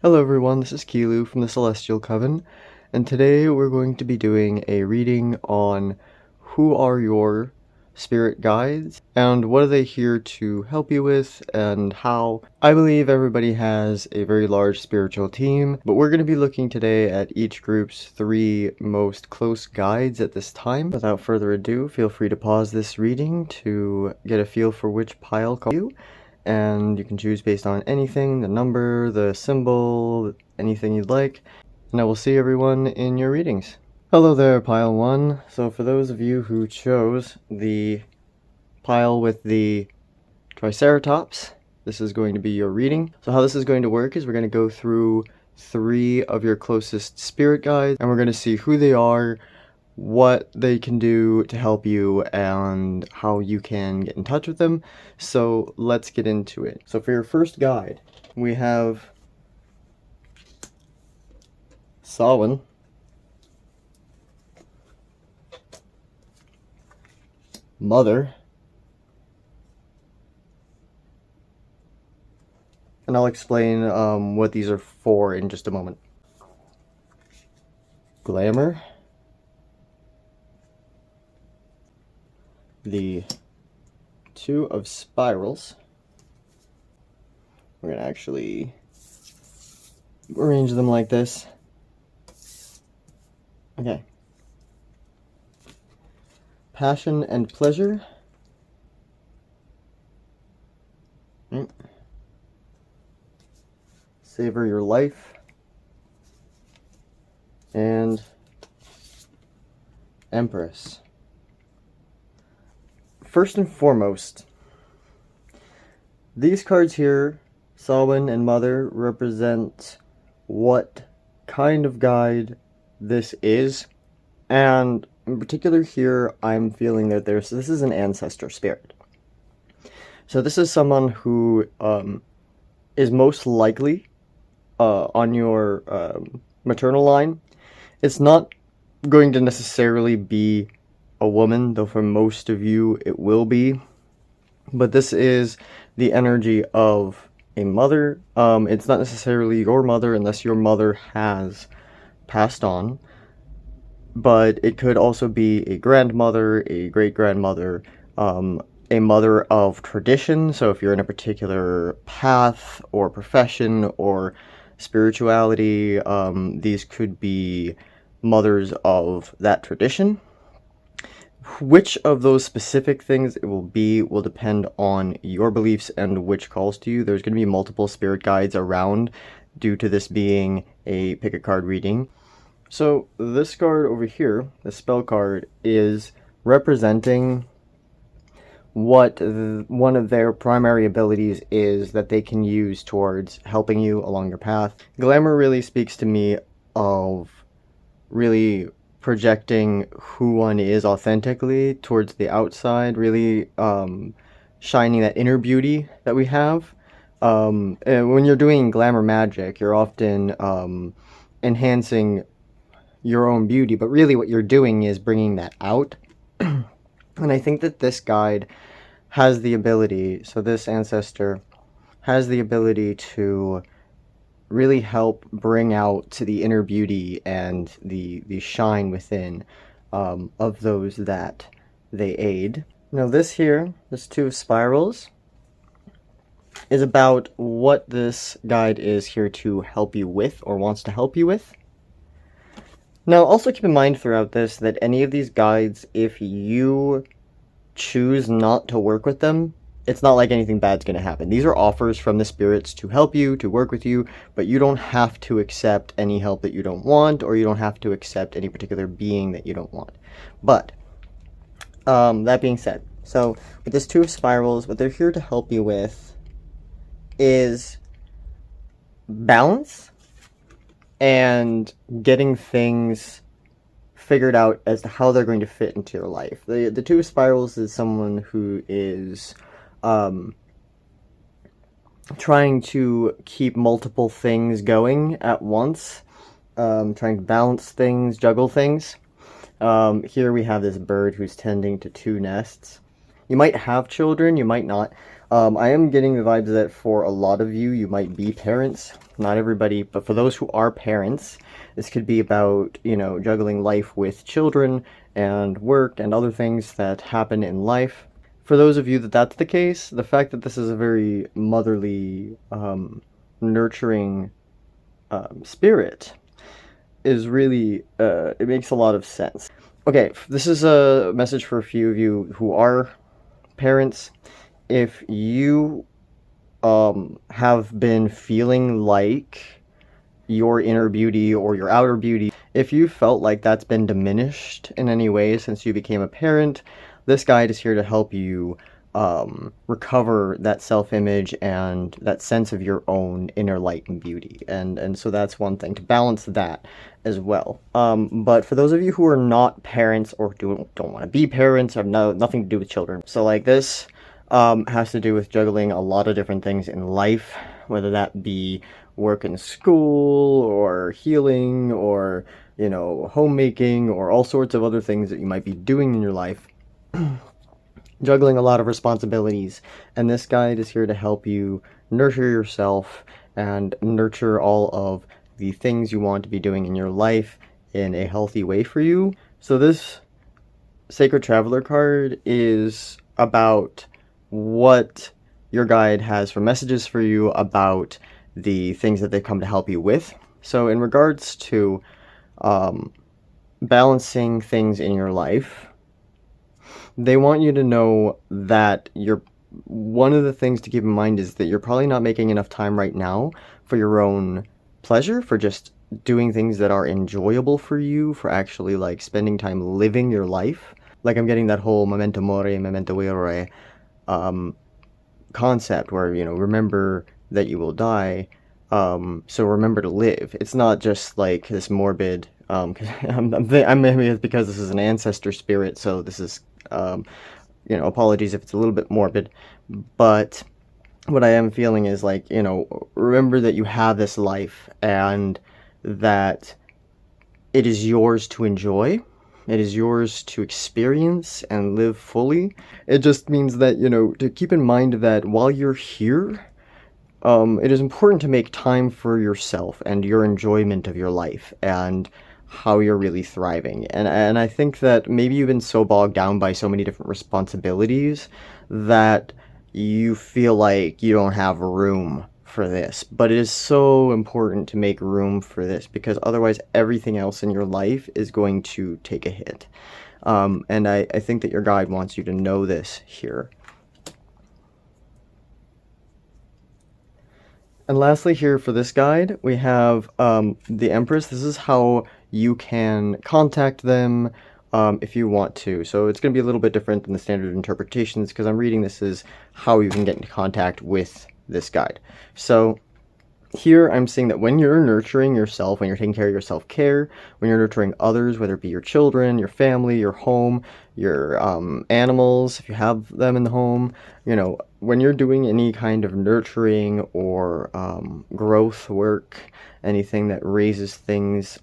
Hello everyone, this is Kilu from the Celestial Coven, and today we're going to be doing a reading on who are your spirit guides, and what are they here to help you with, and how. I believe everybody has a very large spiritual team, but we're going to be looking today at each group's 3 most close guides at this time. Without further ado, feel free to pause this reading to get a feel for which pile calls you. And you can choose based on anything, the number, the symbol, anything you'd like. And I will see everyone in your readings. Hello there, pile 1. So for those of you who chose the pile with the Triceratops, this is going to be your reading. So how this is going to work is we're going to go through 3 of your closest spirit guides, and we're going to see who they are, what they can do to help you, and how you can get in touch with them. So let's get into it. So for your first guide, we have Samhain, Mother, and I'll explain what these are for in just a moment. Glamour, the 2 of Spirals. We're going to actually arrange them like this. Okay. Passion and Pleasure. Savor Your Life. And Empress. First and foremost, these cards here, Samhain and Mother, represent what kind of guide this is, and in particular here I'm feeling that this is an ancestor spirit. So this is someone who is most likely on your maternal line. It's not going to necessarily be a woman, though for most of you it will be, but this is the energy of a mother. It's not necessarily your mother unless your mother has passed on, but it could also be a grandmother, a great-grandmother, a mother of tradition. So if you're in a particular path or profession or spirituality, these could be mothers of that tradition. Which of those specific things it will be will depend on your beliefs and which calls to you. There's going to be multiple spirit guides around due to this being a pick a card reading. So this card over here, the spell card, is representing what one of their primary abilities is that they can use towards helping you along your path. Glamour really speaks to me of really projecting who one is authentically towards the outside, really shining that inner beauty that we have. And when you're doing glamour magic, you're often enhancing your own beauty, but really what you're doing is bringing that out. And I think that this guide has the ability, so this ancestor has the ability to really help bring out to the inner beauty and the shine within of those that they aid. Now this here, this 2 of Spirals, is about what this guide is here to help you with, or wants to help you with. Now also keep in mind throughout this that any of these guides, if you choose not to work with them, it's not like anything bad's going to happen. These are offers from the spirits to help you, to work with you, but you don't have to accept any help that you don't want, or you don't have to accept any particular being that you don't want. But, that being said, so with this 2 of Spirals, what they're here to help you with is balance and getting things figured out as to how they're going to fit into your life. The 2 of Spirals is someone who is trying to keep multiple things going at once, trying to balance things, juggle things. Here we have this bird who's tending to 2 nests. You might have children, you might not. I am getting the vibes that for a lot of you, you might be parents. Not everybody, but for those who are parents, this could be about, juggling life with children and work and other things that happen in life. For those of you that's the case, the fact that this is a very motherly, nurturing spirit is really, it makes a lot of sense. Okay, this is a message for a few of you who are parents. If you have been feeling like your inner beauty or your outer beauty, if you felt like that's been diminished in any way since you became a parent, this guide is here to help you recover that self-image and that sense of your own inner light and beauty. And so that's one thing, to balance that as well. But for those of you who are not parents or don't want to be parents, have nothing to do with children, so like this has to do with juggling a lot of different things in life, whether that be work and school or healing or, homemaking or all sorts of other things that you might be doing in your life. Juggling a lot of responsibilities, and this guide is here to help you nurture yourself and nurture all of the things you want to be doing in your life in a healthy way for you. So this Sacred Traveler card is about what your guide has for messages for you about the things that they come to help you with. So in regards to balancing things in your life, they want you to know that one of the things to keep in mind is that you're probably not making enough time right now for your own pleasure, for just doing things that are enjoyable for you, for actually like spending time living your life. Like I'm getting that whole memento mori, memento vere concept where, remember that you will die, so remember to live. It's not just like this morbid, cause maybe it's because this is an ancestor spirit, so this is, apologies if it's a little bit morbid, but what I am feeling is like, remember that you have this life and that it is yours to enjoy. It is yours to experience and live fully. It just means that, to keep in mind that while you're here, it is important to make time for yourself and your enjoyment of your life and how you're really thriving. And I think that maybe you've been so bogged down by so many different responsibilities that you feel like you don't have room for this. But it is so important to make room for this, because otherwise everything else in your life is going to take a hit. And I think that your guide wants you to know this here. And lastly here for this guide, we have the Empress. This is how you can contact them if you want to. So it's going to be a little bit different than the standard interpretations, because I'm reading this as how you can get into contact with this guide. So here I'm seeing that when you're nurturing yourself, when you're taking care of your self-care, when you're nurturing others, whether it be your children, your family, your home, your animals, if you have them in the home, when you're doing any kind of nurturing or growth work, anything that raises things,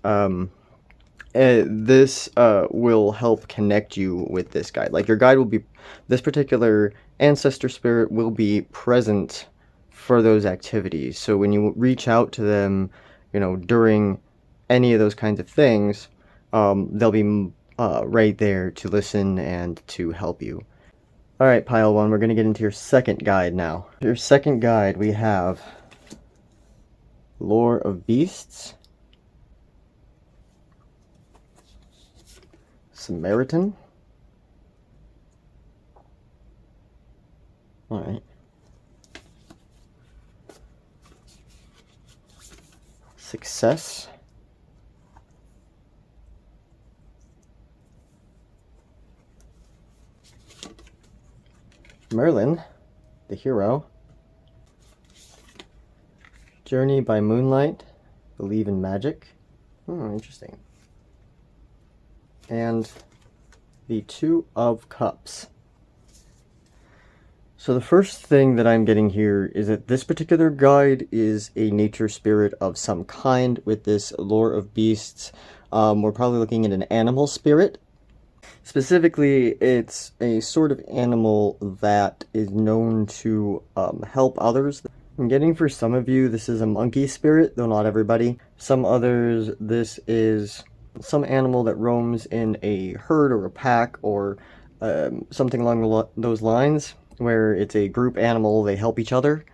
this will help connect you with this guide. Like your guide will be, this particular ancestor spirit will be present for those activities. So when you reach out to them, during any of those kinds of things, they'll be right there to listen and to help you. Alright, pile one, we're going to get into your second guide now. Your second guide, we have Lore of Beasts, Samaritan. Alright. Success. Merlin, the hero. Journey by Moonlight, Believe in Magic. Interesting. And the Two of Cups. So the first thing that I'm getting here is that this particular guide is a nature spirit of some kind with this Lore of Beasts. We're probably looking at an animal spirit. Specifically, it's a sort of animal that is known to help others. I'm getting for some of you, this is a monkey spirit, though not everybody. Some others, this is some animal that roams in a herd or a pack or something along those lines, where it's a group animal, they help each other.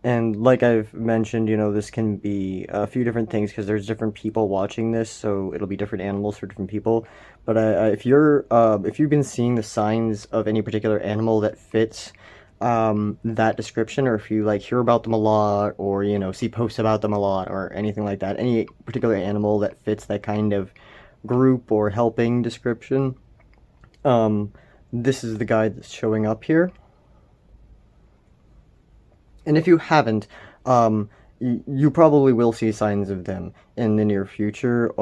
And like I've mentioned, this can be a few different things because there's different people watching this, so it'll be different animals for different people. But if you've been seeing the signs of any particular animal that fits that description, or if you hear about them a lot, or see posts about them a lot, or anything like that, any particular animal that fits that kind of group or helping description, this is the guide that's showing up here. And if you haven't, you probably will see signs of them in the near future,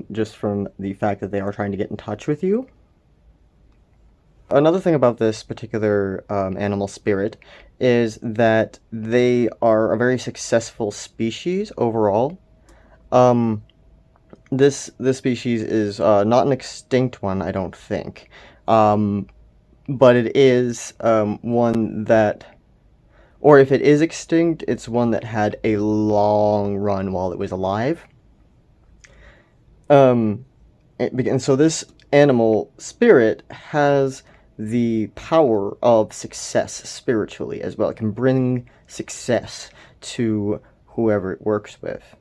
just from the fact that they are trying to get in touch with you. Another thing about this particular animal spirit is that they are a very successful species overall. This species is not an extinct one, I don't think, but it is one that... Or if it is extinct, it's one that had a long run while it was alive. And so this animal spirit has the power of success spiritually as well. It can bring success to whoever it works with.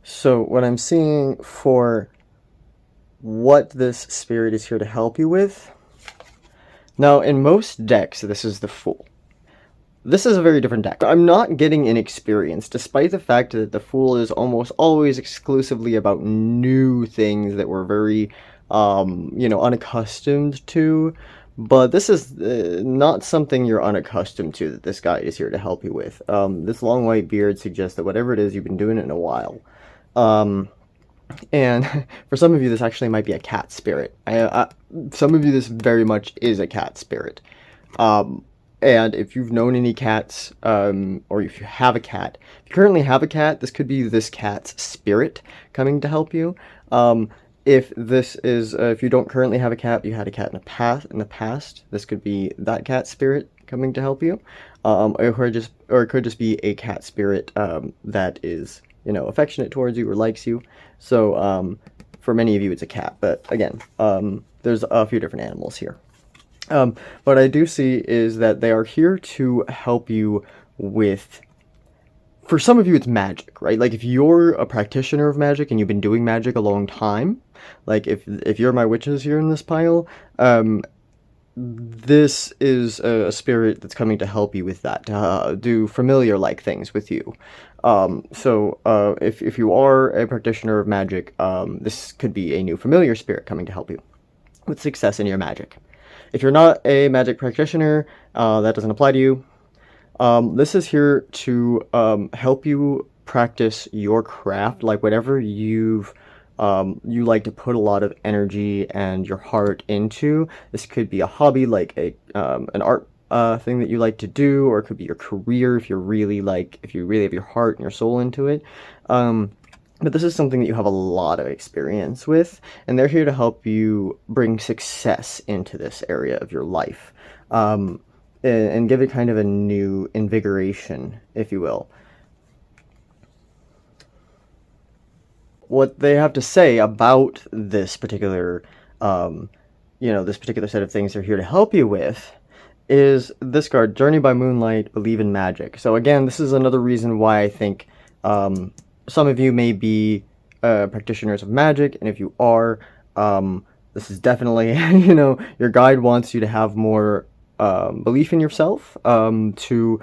So what I'm seeing for what this spirit is here to help you with... Now, in most decks, this is the Fool. This is a very different deck. I'm not getting inexperienced, despite the fact that the Fool is almost always exclusively about new things that we're very, unaccustomed to. But this is not something you're unaccustomed to that this guide is here to help you with. This long white beard suggests that whatever it is, you've been doing it in a while. And for some of you, this actually might be a cat spirit. Some of you, this very much is a cat spirit. And if you've known any cats, or if you have a cat, if you currently have a cat, this could be this cat's spirit coming to help you. If this is, if you don't currently have a cat, but you had a cat in the past, this could be that cat spirit coming to help you. Or it could just be a cat spirit that is, affectionate towards you or likes you. So, for many of you, it's a cat. But again, there's a few different animals here. What I do see is that they are here to help you with... For some of you, it's magic, right? Like, if you're a practitioner of magic and you've been doing magic a long time, like, if you're my witches here in this pile, this is a spirit that's coming to help you with that, to do familiar-like things with you. If you are a practitioner of magic, this could be a new familiar spirit coming to help you with success in your magic. If you're not a magic practitioner, that doesn't apply to you. This is here to help you practice your craft, like whatever you like to put a lot of energy and your heart into. This could be a hobby, like an art thing that you like to do, or it could be your career if you really have your heart and your soul into it. But this is something that you have a lot of experience with, and they're here to help you bring success into this area of your life, and give it kind of a new invigoration, if you will. What they have to say about this particular, this particular set of things they're here to help you with is this card, Journey by Moonlight, Believe in Magic. So again, this is another reason why I think some of you may be practitioners of magic, and if you are, this is definitely, your guide wants you to have more belief in yourself, to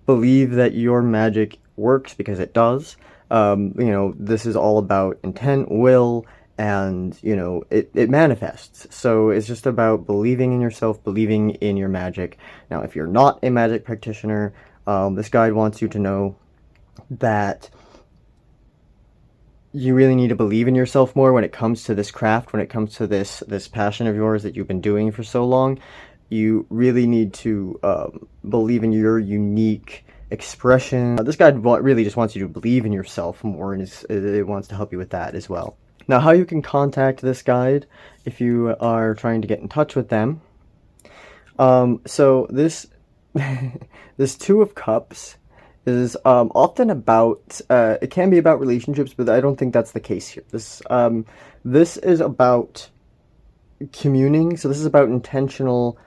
believe that your magic works, because it does. This is all about intent, will, and, it manifests. So it's just about believing in yourself, believing in your magic. Now, if you're not a magic practitioner, this guide wants you to know that you really need to believe in yourself more when it comes to this craft, when it comes to this passion of yours that you've been doing for so long. You really need to believe in your unique expression. This guide really just wants you to believe in yourself more, and it wants to help you with that as well. Now, how you can contact this guide if you are trying to get in touch with them. So this this Two of Cups is often about, it can be about relationships, but I don't think that's the case here. This is about communing, so this is about intentional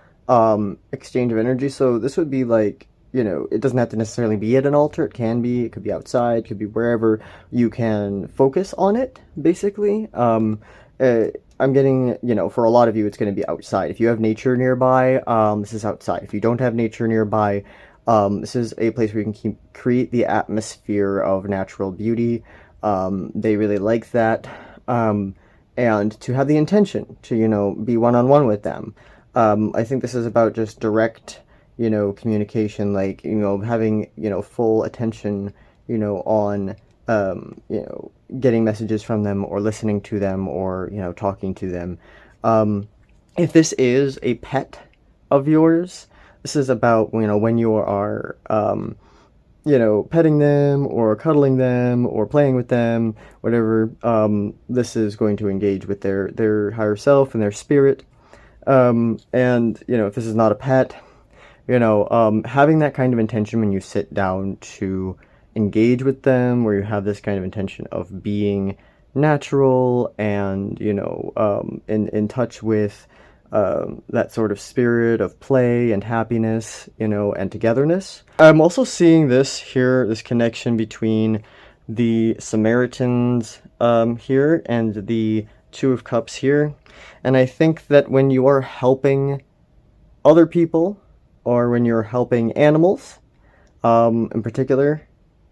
exchange of energy. So this would be like, you know, it doesn't have to necessarily be at an altar. It can be, it could be outside, it could be wherever you can focus on it, basically. I'm getting, you know, for a lot of you, it's going to be outside. If you have nature nearby, this is outside. If you don't have nature nearby, this is a place where you can create the atmosphere of natural beauty. They really like that. And to have the intention to, you know, be one-on-one with them. I think this is about just direct, you know, communication, like, you know, having, you know, full attention, you know, on, you know, getting messages from them or listening to them or, you know, talking to them. If this is a pet of yours, this is about, you know, when you are, you know, petting them or cuddling them or playing with them, whatever, this is going to engage with their higher self and their spirit. And, you know, if this is not a pet, you know, having that kind of intention when you sit down to engage with them, where you have this kind of intention of being natural and, you know, in touch with that sort of spirit of play and happiness, you know, and togetherness. I'm also seeing this here, this connection between the Samaritans here and the Two of Cups here. And I think that when you are helping other people, or when you're helping animals, in particular,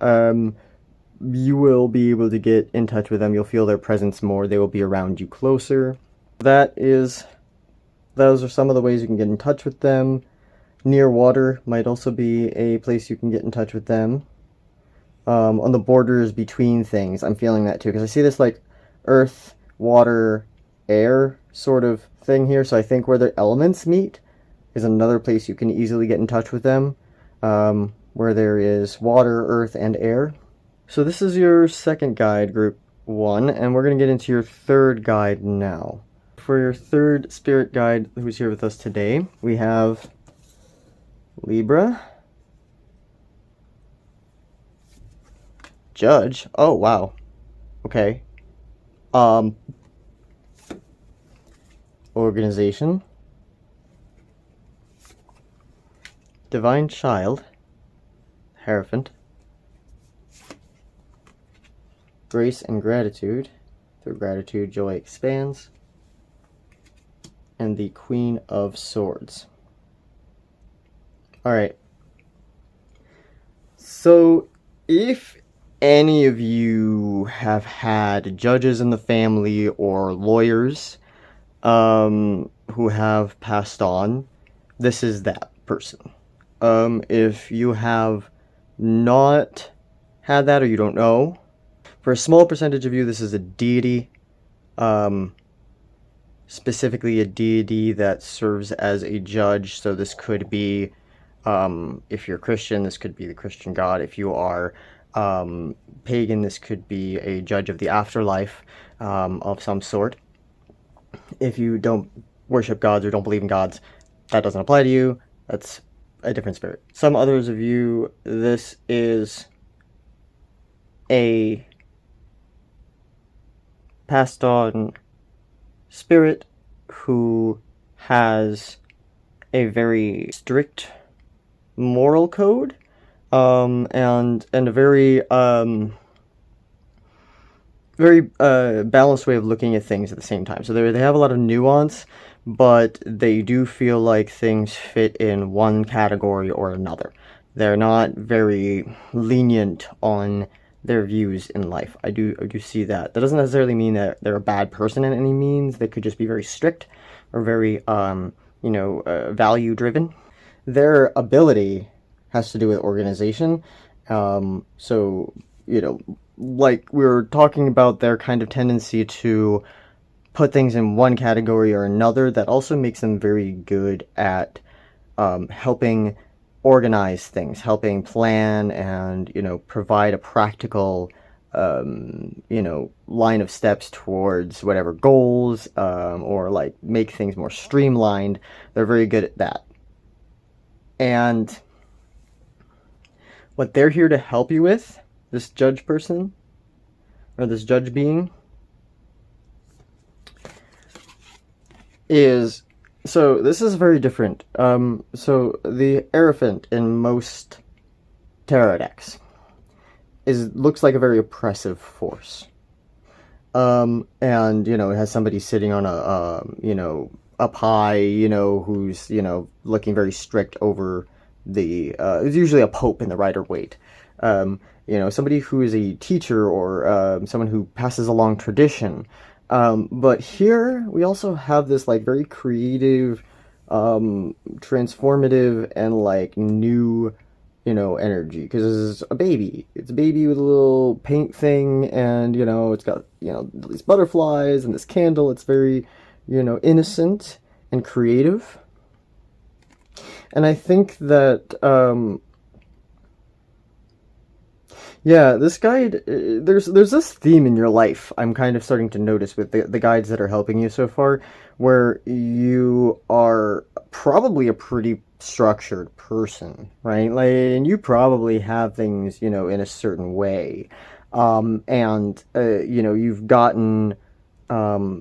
you will be able to get in touch with them. You'll feel their presence more. They will be around you closer. Those are some of the ways you can get in touch with them. Near water might also be a place you can get in touch with them. On the borders between things, I'm feeling that too, because I see this like earth, water, air sort of thing here. So I think where the elements meet is another place you can easily get in touch with them, where there is water, earth, and air. So this is your second guide, group 1, and we're going to get into your third guide now. For your third spirit guide who's here with us today, we have Libra, Judge. Oh, wow. Okay. Organization, Divine Child, Hierophant, Grace and Gratitude. Through gratitude, joy expands. And the Queen of Swords. Alright. So, if any of you have had judges in the family or lawyers who have passed on, this is that person. If you have not had that or you don't know, for a small percentage of you, this is a deity. Specifically a deity that serves as a judge. So this could be, if you're Christian, this could be the Christian God. If you are pagan, this could be a judge of the afterlife of some sort. If you don't worship gods or don't believe in gods, that doesn't apply to you. That's a different spirit. Some others of you, this is a passed on spirit who has a very strict moral code, and a very balanced way of looking at things at the same time. So they have a lot of nuance, but they do feel like things fit in one category or another. They're not very lenient on their views in life. I do see that. That doesn't necessarily mean that they're a bad person in any means. They could just be very strict or very, value driven. Their ability has to do with organization. So, you know, like we were talking about their kind of tendency to put things in one category or another, that also makes them very good at helping organize things, helping plan and, provide a practical, line of steps towards whatever goals, or like make things more streamlined. They're very good at that. And what they're here to help you with, this judge person, or this judge being, is, so this is very different. So the Hierophant in most tarot decks looks like a very oppressive force. And, it has somebody sitting on up high, who's, looking very strict over it's usually a pope in the Rider-Waite. Somebody who is a teacher or someone who passes along tradition. But here we also have this like very creative, transformative, and like new, energy, because this is a baby. It's a baby with a little paint thing, and it's got these butterflies and this candle. It's very innocent and creative. And I think that this guide, there's this theme in your life I'm kind of starting to notice with the guides that are helping you so far, where you are probably a pretty structured person, right? Like, and you probably have things, in a certain way. And you've gotten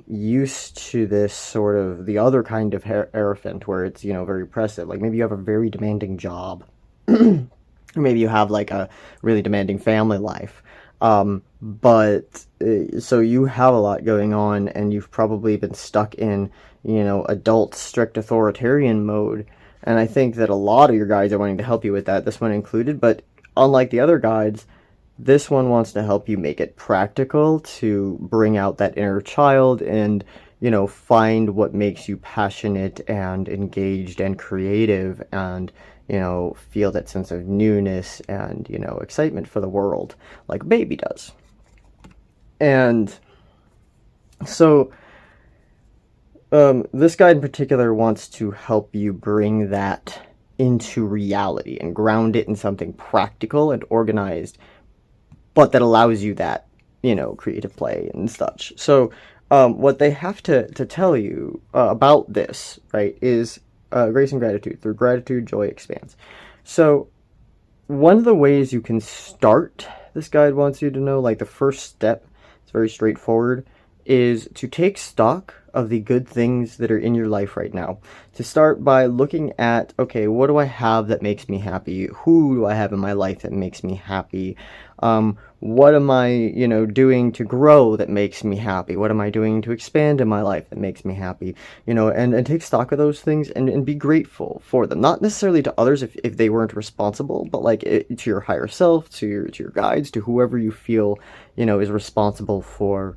used to this sort of the other kind of Hierophant where it's, very oppressive. Like maybe you have a very demanding job. Or maybe you have like a really demanding family life. But so you have a lot going on, and you've probably been stuck in, adult, strict authoritarian mode. And I think that a lot of your guides are wanting to help you with that, this one included. But unlike the other guides, this one wants to help you make it practical to bring out that inner child and, find what makes you passionate and engaged and creative, and, feel that sense of newness and, excitement for the world, like a baby does. And so this guide in particular wants to help you bring that into reality and ground it in something practical and organized, but that allows you that, creative play and such. So what they have to tell you about this, right, is grace and gratitude. Through gratitude, joy expands. So one of the ways you can start, this guide wants you to know, like the first step, it's very straightforward, is to take stock of the good things that are in your life right now. To start by looking at, okay, what do I have that makes me happy? Who do I have in my life that makes me happy? What am I, doing to grow that makes me happy? What am I doing to expand in my life that makes me happy? And take stock of those things and be grateful for them. Not necessarily to others if they weren't responsible, but like to your higher self, to your guides, to whoever you feel, is responsible for,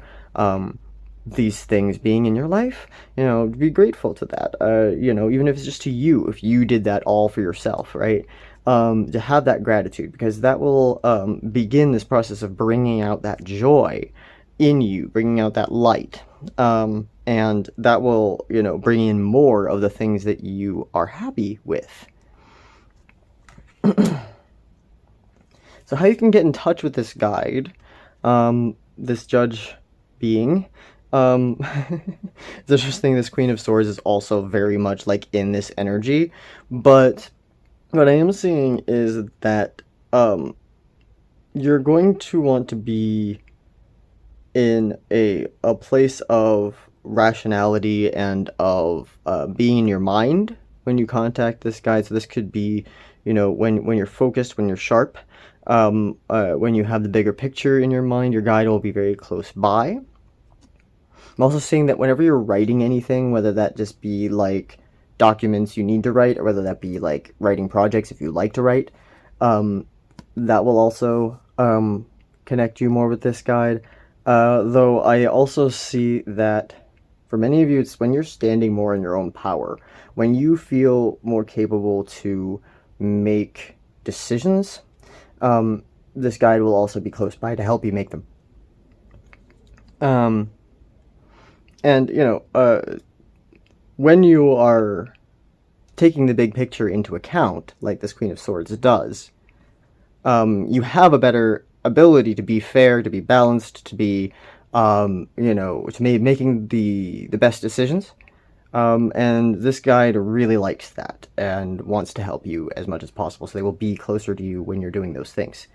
these things being in your life, be grateful to that, even if it's just to you, if you did that all for yourself, right? To have that gratitude, because that will begin this process of bringing out that joy in you, bringing out that light, and that will, bring in more of the things that you are happy with. So how you can get in touch with this guide, this judge being, it's interesting, this Queen of Swords is also very much like in this energy, but what I am seeing is that you're going to want to be in a place of rationality and of being in your mind when you contact this guide. So this could be, when you're focused, when you're sharp, when you have the bigger picture in your mind, your guide will be very close by. I'm also seeing that whenever you're writing anything, whether that just be like documents you need to write, or whether that be like writing projects if you like to write, that will also connect you more with this guide. Though I also see that for many of you, it's when you're standing more in your own power, when you feel more capable to make decisions, this guide will also be close by to help you make them. And, when you are taking the big picture into account, like this Queen of Swords does, you have a better ability to be fair, to be balanced, to be, making the best decisions. And this guide really likes that and wants to help you as much as possible, so they will be closer to you when you're doing those things.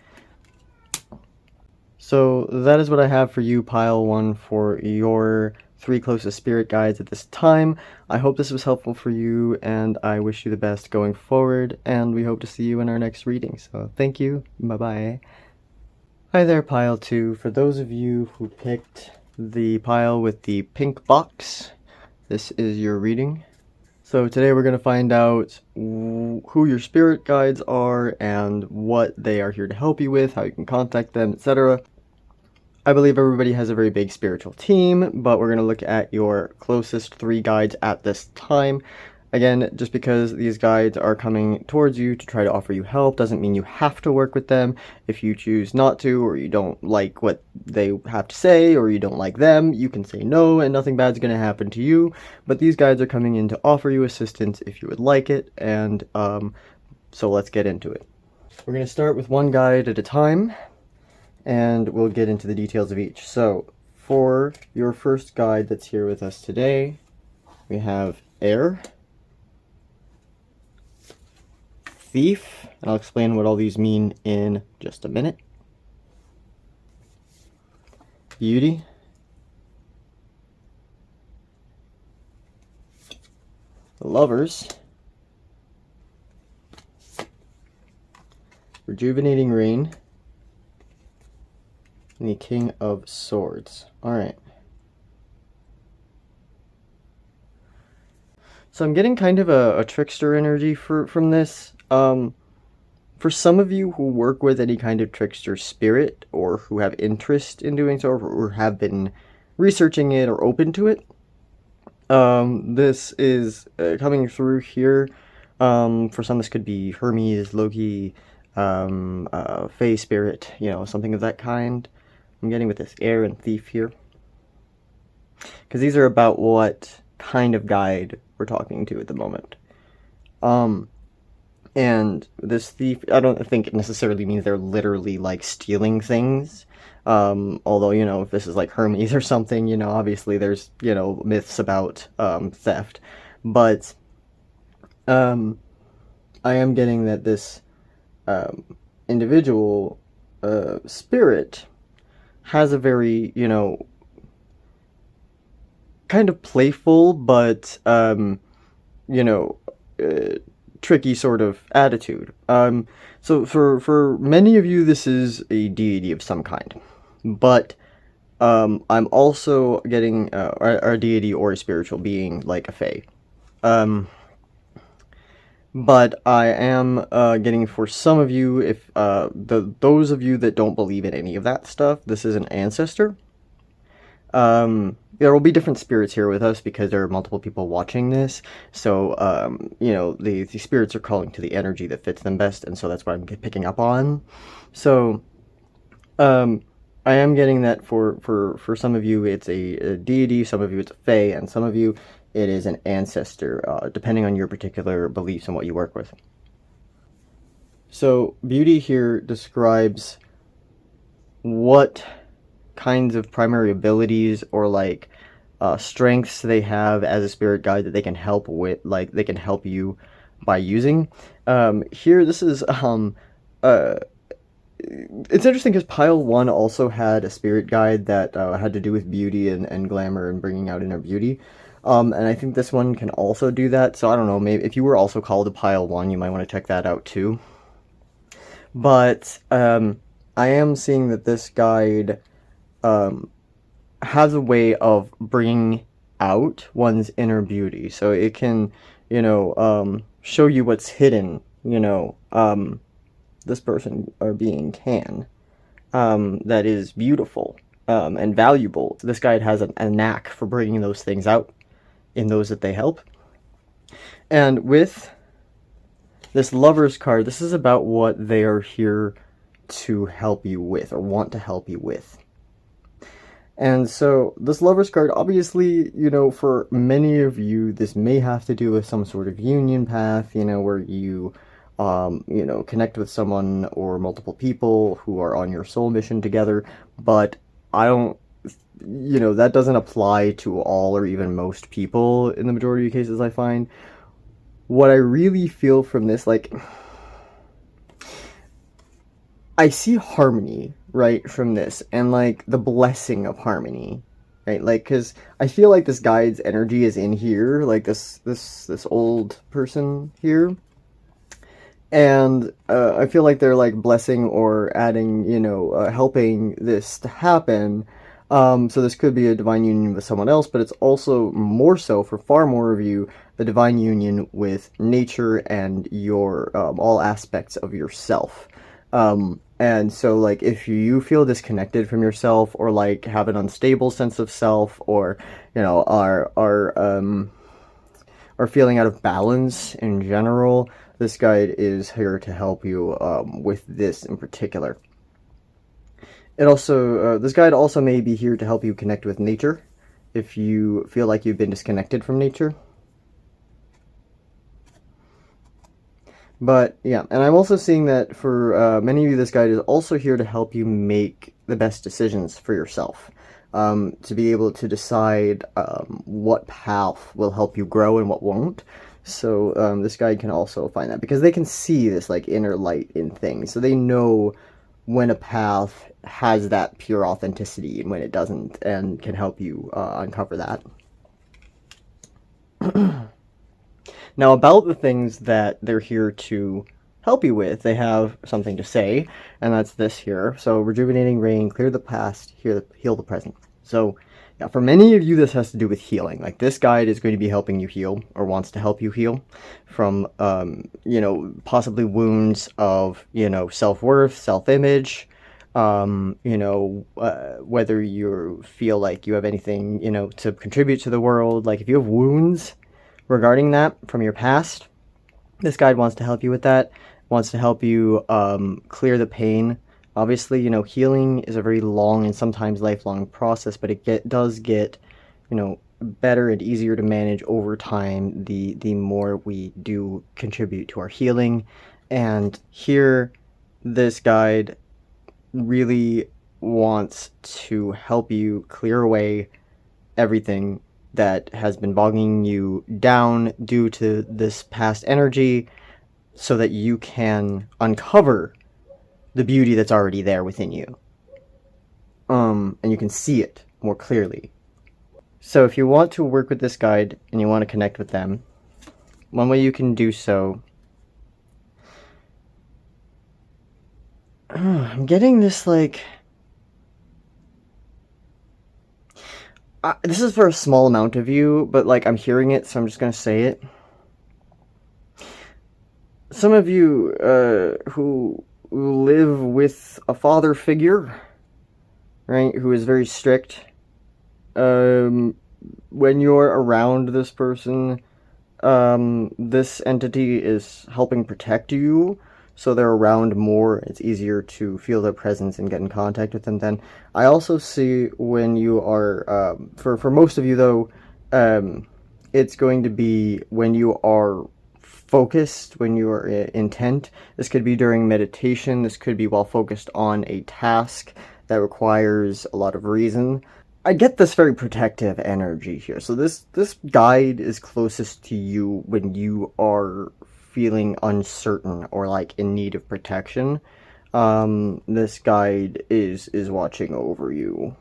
So that is what I have for you, Pile 1, for your 3 closest spirit guides at this time. I hope this was helpful for you, and I wish you the best going forward, and we hope to see you in our next reading. So thank you, bye-bye. Hi there, Pile 2. For those of you who picked the pile with the pink box, this is your reading. So today we're going to find out who your spirit guides are and what they are here to help you with, how you can contact them, etc. I believe everybody has a very big spiritual team, but we're going to look at your closest 3 guides at this time. Again, just because these guides are coming towards you to try to offer you help doesn't mean you have to work with them. If you choose not to, or you don't like what they have to say, or you don't like them, you can say no and nothing bad's going to happen to you. But these guides are coming in to offer you assistance if you would like it, and so let's get into it. We're going to start with 1 guide at a time, and we'll get into the details of each. So, for your first guide that's here with us today, we have Air, Thief, and I'll explain what all these mean in just a minute. Beauty, Lovers, Rejuvenating Rain, and the King of Swords. Alright. So I'm getting kind of a trickster energy from this. For some of you who work with any kind of trickster spirit, or who have interest in doing so, or have been researching it or open to it, this is coming through here. For some this could be Hermes, Loki, Fae spirit, something of that kind. I'm getting with this Air and Thief here, because these are about what kind of guide we're talking to at the moment. And this Thief, I don't think it necessarily means they're literally, like, stealing things. Although, if this is like Hermes or something, obviously there's, myths about theft. But I am getting that this individual spirit has a very, kind of playful, but, tricky sort of attitude. So for many of you, this is a deity of some kind. But I'm also getting a deity or a spiritual being, like a fae. But I am getting, for some of you, if those of you that don't believe in any of that stuff, this is an ancestor. There will be different spirits here with us because there are multiple people watching this, so, the spirits are calling to the energy that fits them best, and so that's what I'm picking up on. So, I am getting that for some of you it's a deity, some of you it's a fae, and some of you it is an ancestor, depending on your particular beliefs and what you work with. So, Beauty here describes what kinds of primary abilities or like strengths they have as a spirit guide that they can help with, like they can help you by using. Here, this is it's interesting because Pile 1 also had a spirit guide that had to do with beauty and glamour and bringing out inner beauty. And I think this one can also do that, so I don't know, maybe if you were also called to Pile 1, you might want to check that out too. But I am seeing that this guide has a way of bringing out one's inner beauty. So it can, show you what's hidden, this person or being can, that is beautiful and valuable. This guide has a knack for bringing those things out in those that they help. And with this Lover's card, this is about what they are here to help you with, or want to help you with. And so this Lovers card, obviously, you know, for many of you, this may have to do with some sort of union path, you know, where you know, connect with someone or multiple people who are on your soul mission together. But I don't, you know, that doesn't apply to all or even most people in the majority of cases, I find. What I really feel from this, like, I see harmony, right, from this, and, like, the blessing of harmony, right? Like, because I feel like this guide's energy is in here, like, this old person here, and I feel like they're, like, blessing or adding, you know, helping this to happen. So this could be a divine union with someone else, but it's also more so, for far more of you, a divine union with nature and your, all aspects of yourself. And so, like, if you feel disconnected from yourself, or, like, have an unstable sense of self, or, you know, are feeling out of balance in general, this guide is here to help you, with this in particular. It also, this guide also may be here to help you connect with nature, if you feel like you've been disconnected from nature. But yeah, and I'm also seeing that for many of you, this guide is also here to help you make the best decisions for yourself. To be able to decide what path will help you grow and what won't. So this guide can also find that, because they can see this, like, inner light in things. So they know when a path has that pure authenticity and when it doesn't, and can help you uncover that. Now, about the things that they're here to help you with, they have something to say, and that's this here. So, rejuvenating rain, clear the past, heal the present. So, yeah, for many of you, this has to do with healing. Like, this guide is going to be helping you heal, or wants to help you heal, from, you know, possibly wounds of, you know, self-worth, self-image, you know, whether you feel like you have anything, you know, to contribute to the world. Like, if you have wounds regarding that from your past, this guide wants to help you with that, wants to help you clear the pain. Obviously, you know, healing is a very long and sometimes lifelong process, but it does get, you know, better and easier to manage over time the more we do contribute to our healing. And here, this guide really wants to help you clear away everything that has been bogging you down due to this past energy, so that you can uncover the beauty that's already there within you. And you can see it more clearly. So if you want to work with this guide and you want to connect with them, one way you can do so... I'm getting this, like... this is for a small amount of you, but, like, I'm hearing it, so I'm just gonna say it. Some of you who live with a father figure, right, who is very strict, when you're around this person, this entity is helping protect you, so they're around more. It's easier to feel their presence and get in contact with them then. I also see when you are, for most of you though, it's going to be when you are focused, when you are intent. This could be during meditation, this could be while focused on a task that requires a lot of reason. I get this very protective energy here. So this guide is closest to you when you are feeling uncertain or, like, in need of protection. This guide is watching over you.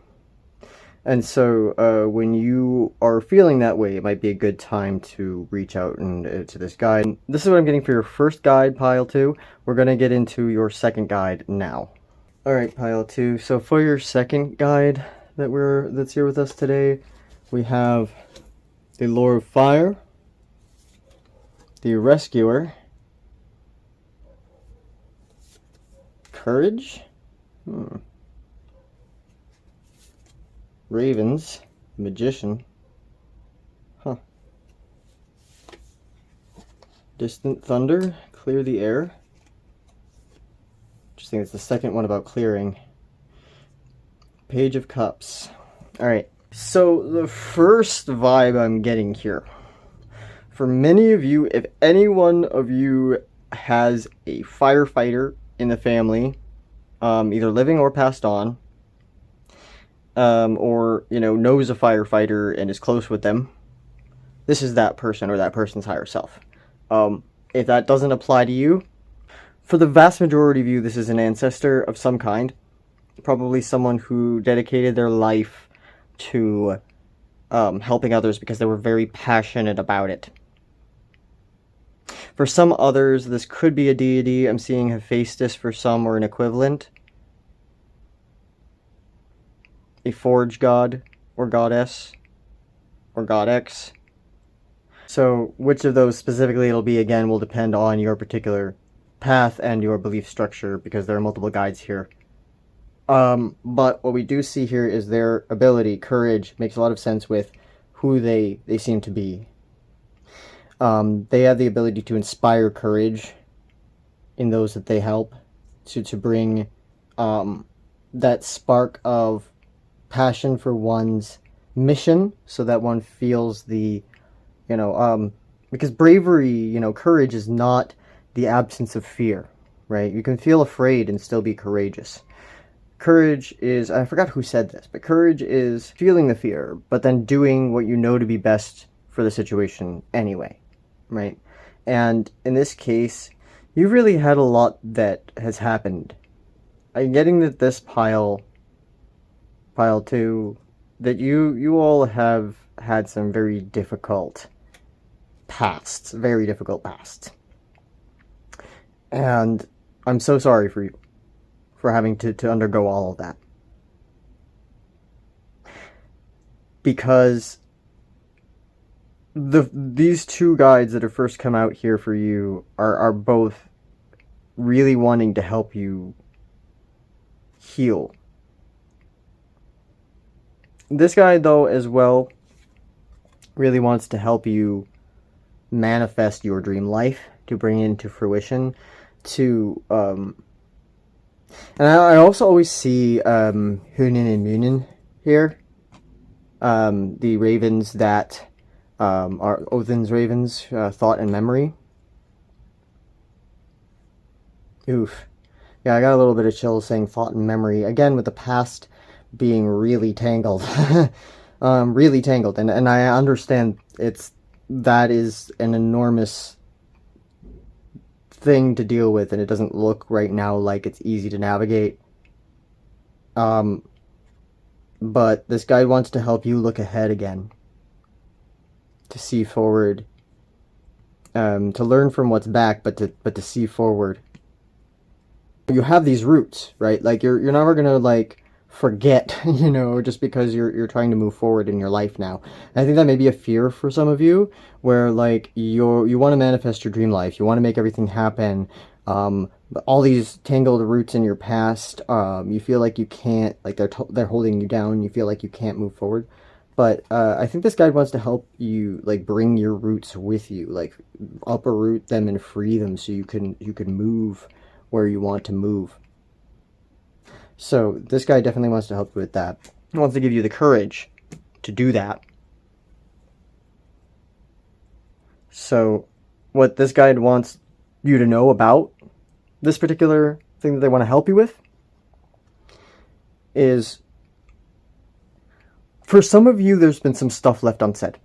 And so when you are feeling that way, it might be a good time to reach out and to this guide. This is what I'm getting for your first guide, Pile 2. We're going to get into your second guide now. Alright, Pile 2. So for your second guide that's here with us today, we have the Lore of Fire, the Rescuer, Courage, Ravens, Magician, Distant Thunder, Clear the Air. Interesting, it's the second one about clearing. Page of Cups. Alright, so the first vibe I'm getting here, for many of you, if any one of you has a firefighter in the family, either living or passed on, or, you know, knows a firefighter and is close with them, this is that person or that person's higher self. If that doesn't apply to you, for the vast majority of you, this is an ancestor of some kind. Probably someone who dedicated their life to helping others because they were very passionate about it. For some others, this could be a deity. I'm seeing Hephaestus for some, or an equivalent. A forge god, or goddess, or godex. So which of those specifically it'll be, again, will depend on your particular path and your belief structure, because there are multiple guides here. But what we do see here is their ability, courage, makes a lot of sense with who they seem to be. They have the ability to inspire courage in those that they help, to bring that spark of passion for one's mission, so that one feels the, you know, because bravery, you know, courage is not the absence of fear, right? You can feel afraid and still be courageous. Courage is, I forgot who said this, but courage is feeling the fear, but then doing what you know to be best for the situation anyway, right? And in this case, you've really had a lot that has happened. I'm getting that this pile 2, that you all have had some very difficult pasts, very difficult pasts. And I'm so sorry for you, for having to undergo all of that. Because these two guides that have first come out here for you are both really wanting to help you heal. This guy, though, as well, really wants to help you manifest your dream life, to bring it into fruition, to and I also always see Hunin and Munin here, the ravens that are Odin's ravens, thought and memory. Oof. Yeah, I got a little bit of chills saying thought and memory, again with the past being really tangled. Really tangled, and I understand that is an enormous thing to deal with, and it doesn't look right now like it's easy to navigate. But this guy wants to help you look ahead again, to see forward, to learn from what's back, but to see forward. You have these roots, right? Like you're never gonna like forget, you know, just because you're trying to move forward in your life now. And I think that may be a fear for some of you, where like you want to manifest your dream life, you want to make everything happen, but all these tangled roots in your past, you feel like you can't, like they're holding you down, you feel like you can't move forward. But I think this guide wants to help you, like, bring your roots with you, like uproot them and free them, so you can move where you want to move. So this guy definitely wants to help you with that. He wants to give you the courage to do that. So what this guide wants you to know about this particular thing that they want to help you with is, for some of you, there's been some stuff left unsaid.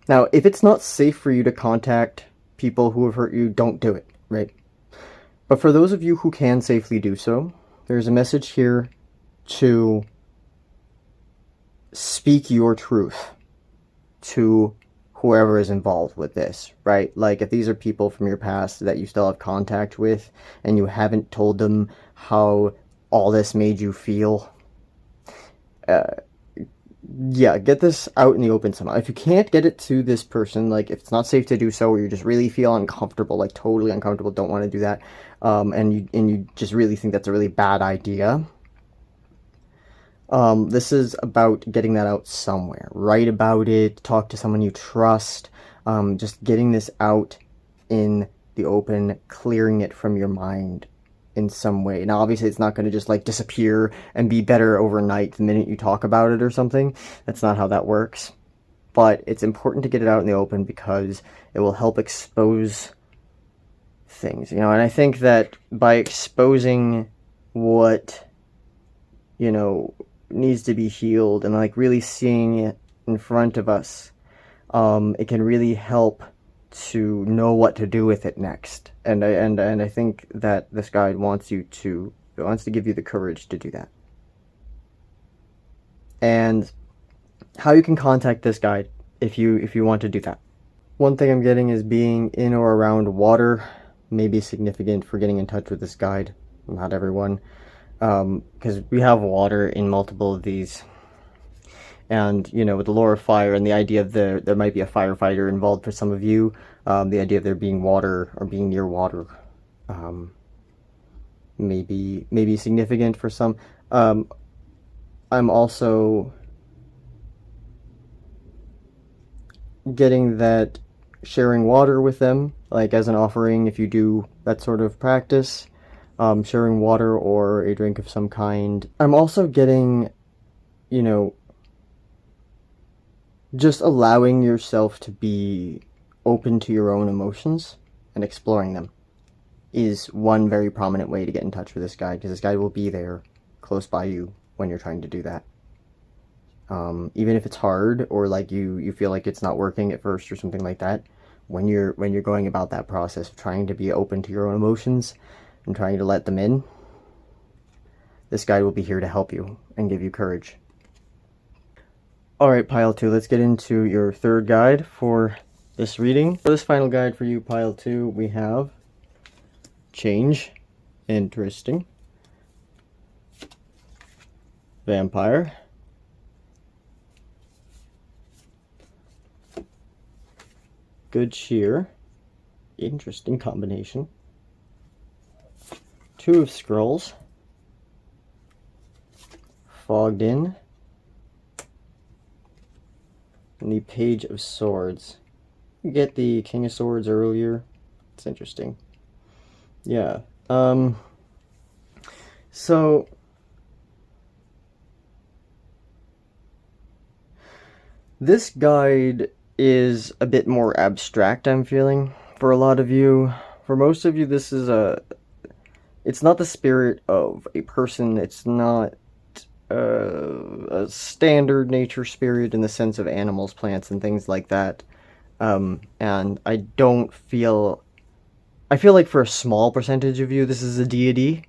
Now, if it's not safe for you to contact people who have hurt you, don't do it, right? But for those of you who can safely do so, there's a message here to speak your truth to whoever is involved with this, right? Like, if these are people from your past that you still have contact with, and you haven't told them how all this made you feel, yeah, get this out in the open somehow. If you can't get it to this person, like, if it's not safe to do so, or you just really feel uncomfortable, like totally uncomfortable, don't want to do that, and you just really think that's a really bad idea, this is about getting that out somewhere. Write about it, talk to someone you trust, just getting this out in the open, clearing it from your mind, in some way. Now, obviously, it's not going to just like disappear and be better overnight the minute you talk about it or something. That's not how that works. But it's important to get it out in the open because it will help expose things, and I think that by exposing what, needs to be healed and like really seeing it in front of us, it can really help to know what to do with it next. And I think that this guide wants to give you the courage to do that. And how you can contact this guide if you want to do that. One thing I'm getting is being in or around water may be significant for getting in touch with this guide. Not everyone, because we have water in multiple of these. And, with the lore of fire and the idea of there might be a firefighter involved for some of you, the idea of there being water or being near water may be significant for some. I'm also getting that sharing water with them, like as an offering, if you do that sort of practice, sharing water or a drink of some kind. I'm also getting, just allowing yourself to be open to your own emotions and exploring them is one very prominent way to get in touch with this guide, because this guide will be there close by you when you're trying to do that. Even if it's hard or like you feel like it's not working at first or something like that, when you're going about that process of trying to be open to your own emotions and trying to let them in, this guide will be here to help you and give you courage. Alright, Pile 2, let's get into your third guide for this reading. For this final guide for you, Pile 2, we have Change. Interesting. Vampire. Good Cheer. Interesting combination. Two of Scrolls. Fogged In. And the Page of Swords. You get the King of Swords earlier. It's interesting. Yeah. So this guide is a bit more abstract, I'm feeling, for a lot of you. For most of you, this is it's not the spirit of a person. It's not a standard nature spirit in the sense of animals, plants, and things like that. And I feel like for a small percentage of you, this is a deity.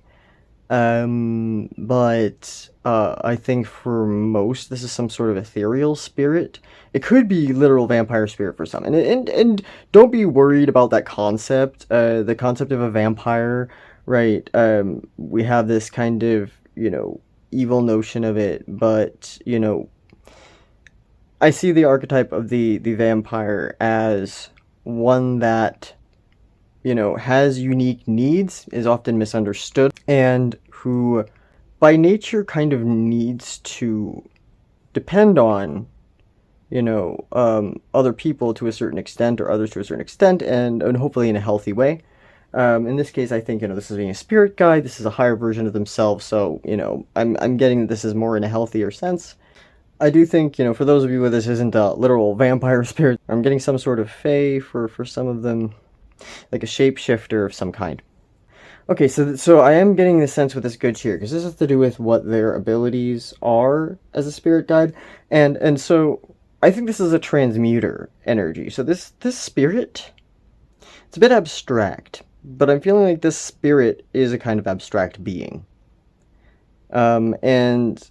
But I think for most, this is some sort of ethereal spirit. It could be literal vampire spirit for some. And don't be worried about that concept. The concept of a vampire, right? We have this kind of, evil notion of it, but, I see the archetype of the vampire as one that, has unique needs, is often misunderstood, and who by nature kind of needs to depend on, other people to a certain extent, or others to a certain extent, and hopefully in a healthy way. In this case, I think, this is being a spirit guide, this is a higher version of themselves, so, I'm getting that this is more in a healthier sense. I do think, for those of you where this isn't a literal vampire spirit, I'm getting some sort of fae for some of them, like a shapeshifter of some kind. Okay, so I am getting the sense with this Good Cheer, because this has to do with what their abilities are as a spirit guide, and so I think this is a transmuter energy. So this spirit, it's a bit abstract, but I'm feeling like this spirit is a kind of abstract being. And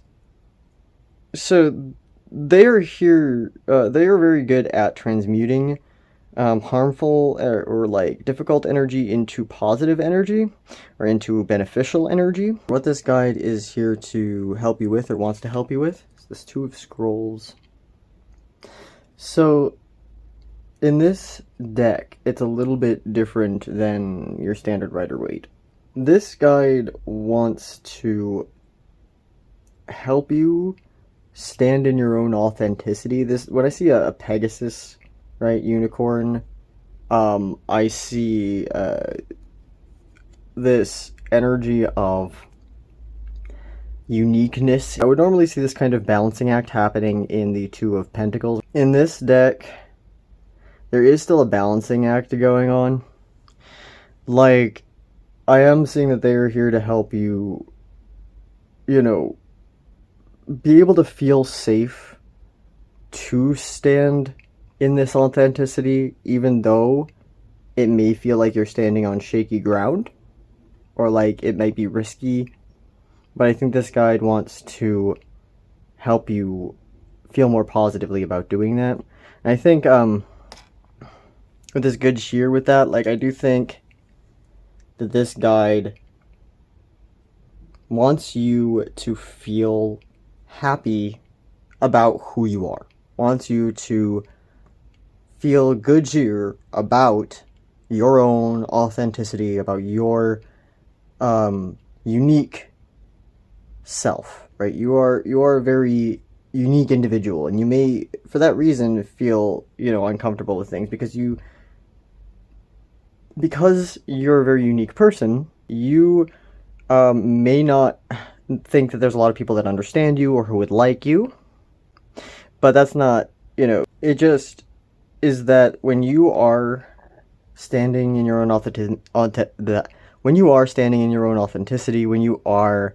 so they are here, they are very good at transmuting harmful or like difficult energy into positive energy or into beneficial energy. What this guide is here to help you with, or wants to help you with, is this Two of Scrolls. So in this deck, it's a little bit different than your standard Rider-Waite. This guide wants to help you stand in your own authenticity. When I see a Pegasus, right, unicorn, I see this energy of uniqueness. I would normally see this kind of balancing act happening in the Two of Pentacles. In this deck, there is still a balancing act going on. Like, I am seeing that they are here to help you, you know, be able to feel safe to stand in this authenticity, even though it may feel like you're standing on shaky ground, or like it might be risky. But I think this guide wants to help you feel more positively about doing that. And I think with this good cheer with that, like, I do think that this guide wants you to feel happy about who you are. Wants you to feel good cheer about your own authenticity, about your unique self, right? You are a very unique individual, and you may, for that reason, feel, uncomfortable with things because you're a very unique person. You may not think that there's a lot of people that understand you or who would like you, but that's not, it just is that when you are standing in your own when you are standing in your own authenticity, when you are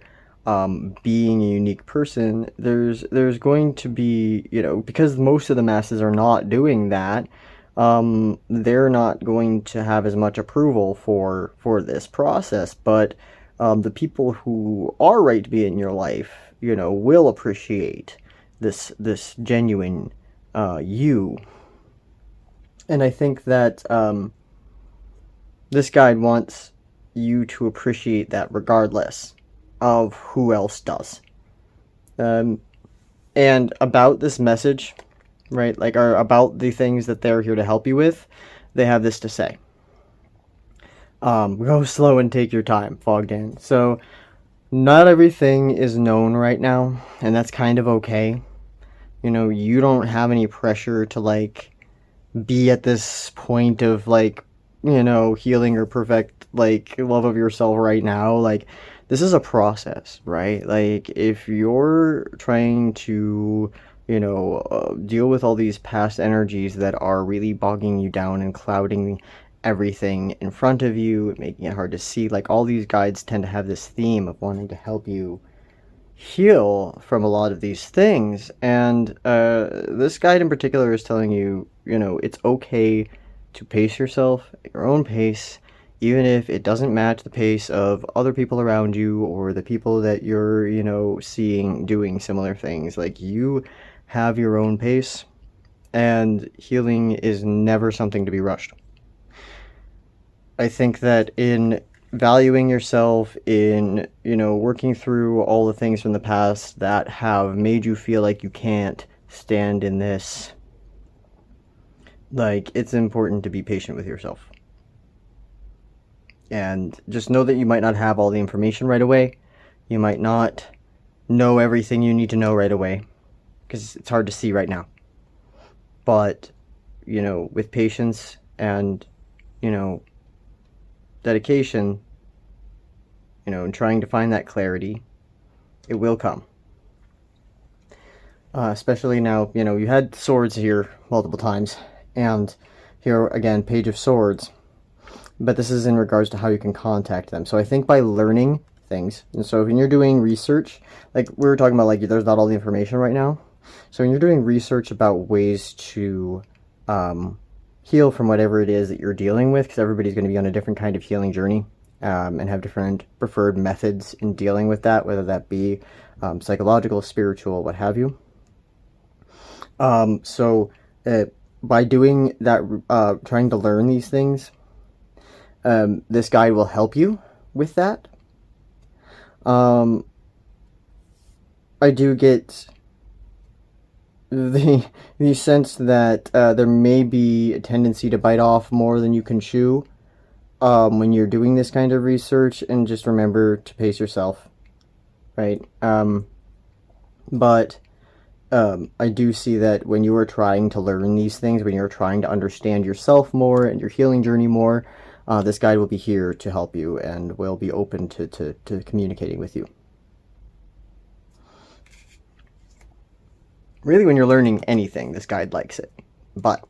being a unique person, there's going to be, because most of the masses are not doing that, they're not going to have as much approval for this process. But the people who are right to be in your life, will appreciate this genuine you. And I think that this guide wants you to appreciate that regardless of who else does. And about this message, right, like, or about the things that they're here to help you with, they have this to say. Go slow and take your time, Fogdan. So, not everything is known right now, and that's kind of okay. You don't have any pressure to, like, be at this point of, like, healing or perfect, like, love of yourself right now. Like, this is a process, right? Like, if you're trying to, deal with all these past energies that are really bogging you down and clouding everything in front of you, making it hard to see, like, all these guides tend to have this theme of wanting to help you heal from a lot of these things. And this guide in particular is telling you, it's okay to pace yourself at your own pace, even if it doesn't match the pace of other people around you or the people that you're, seeing doing similar things. Like, you have your own pace, and healing is never something to be rushed. I think that in valuing yourself, in, working through all the things from the past that have made you feel like you can't stand in this, like, it's important to be patient with yourself. And just know that you might not have all the information right away. You might not know everything you need to know right away, because it's hard to see right now. But, with patience and, dedication, and trying to find that clarity, it will come. Especially now, you had swords here multiple times, and here again, Page of Swords. But this is in regards to how you can contact them. So I think by learning things, and so when you're doing research, like we were talking about, like, there's not all the information right now. So when you're doing research about ways to heal from whatever it is that you're dealing with, because everybody's going to be on a different kind of healing journey, and have different preferred methods in dealing with that, whether that be psychological, spiritual, what have you. By doing that, trying to learn these things, this guide will help you with that. I do get the sense that there may be a tendency to bite off more than you can chew when you're doing this kind of research, and just remember to pace yourself, right? But I do see that when you are trying to learn these things, when you're trying to understand yourself more and your healing journey more, this guide will be here to help you and will be open to communicating with you. Really, when you're learning anything, this guide likes it. But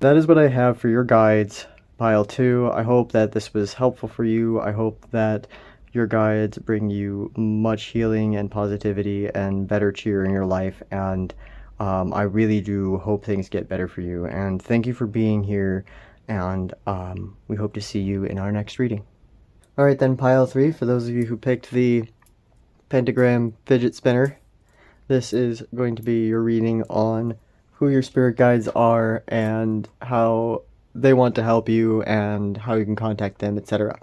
that is what I have for your guides, Pile 2. I hope that this was helpful for you. I hope that your guides bring you much healing and positivity and better cheer in your life. And I really do hope things get better for you. And thank you for being here. And we hope to see you in our next reading. Alright then, Pile 3, for those of you who picked the Pentagram fidget spinner, this is going to be your reading on who your spirit guides are and how they want to help you and how you can contact them, etc.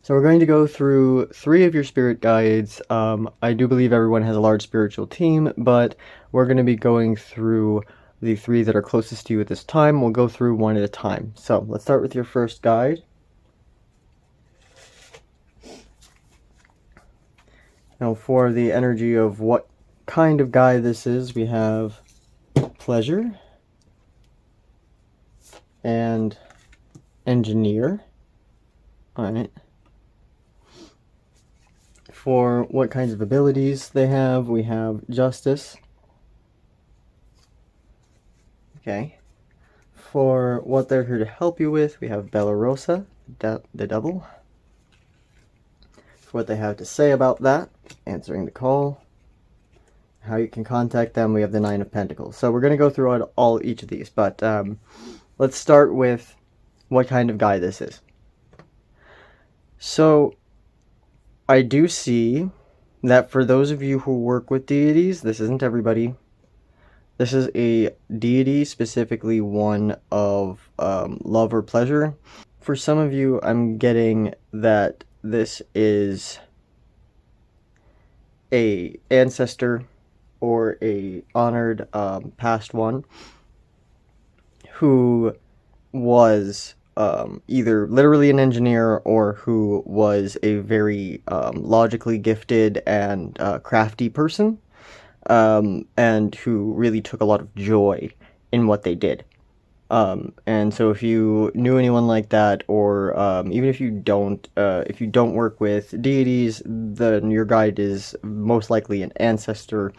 So we're going to go through 3 of your spirit guides. I do believe everyone has a large spiritual team, but we're going to be going through the 3 that are closest to you at this time. We'll go through one at a time. So let's start with your first guide. Now for the energy of what kind of guide this is, we have Pleasure and Engineer. Alright. For what kinds of abilities they have, we have Justice. Okay. For what they're here to help you with, we have Bella Rosa, the Devil. For what they have to say about that, answering the call. How you can contact them, we have the 9 of Pentacles. So we're going to go through each of these, but let's start with what kind of guy this is. So I do see that for those of you who work with deities, this isn't everybody. This is a deity, specifically one of love or pleasure. For some of you, I'm getting that this is a ancestor or a honored past one who was either literally an engineer or who was a very logically gifted and crafty person, and who really took a lot of joy in what they did. And so if you knew anyone like that, or even if you don't work with deities, then your guide is most likely an ancestor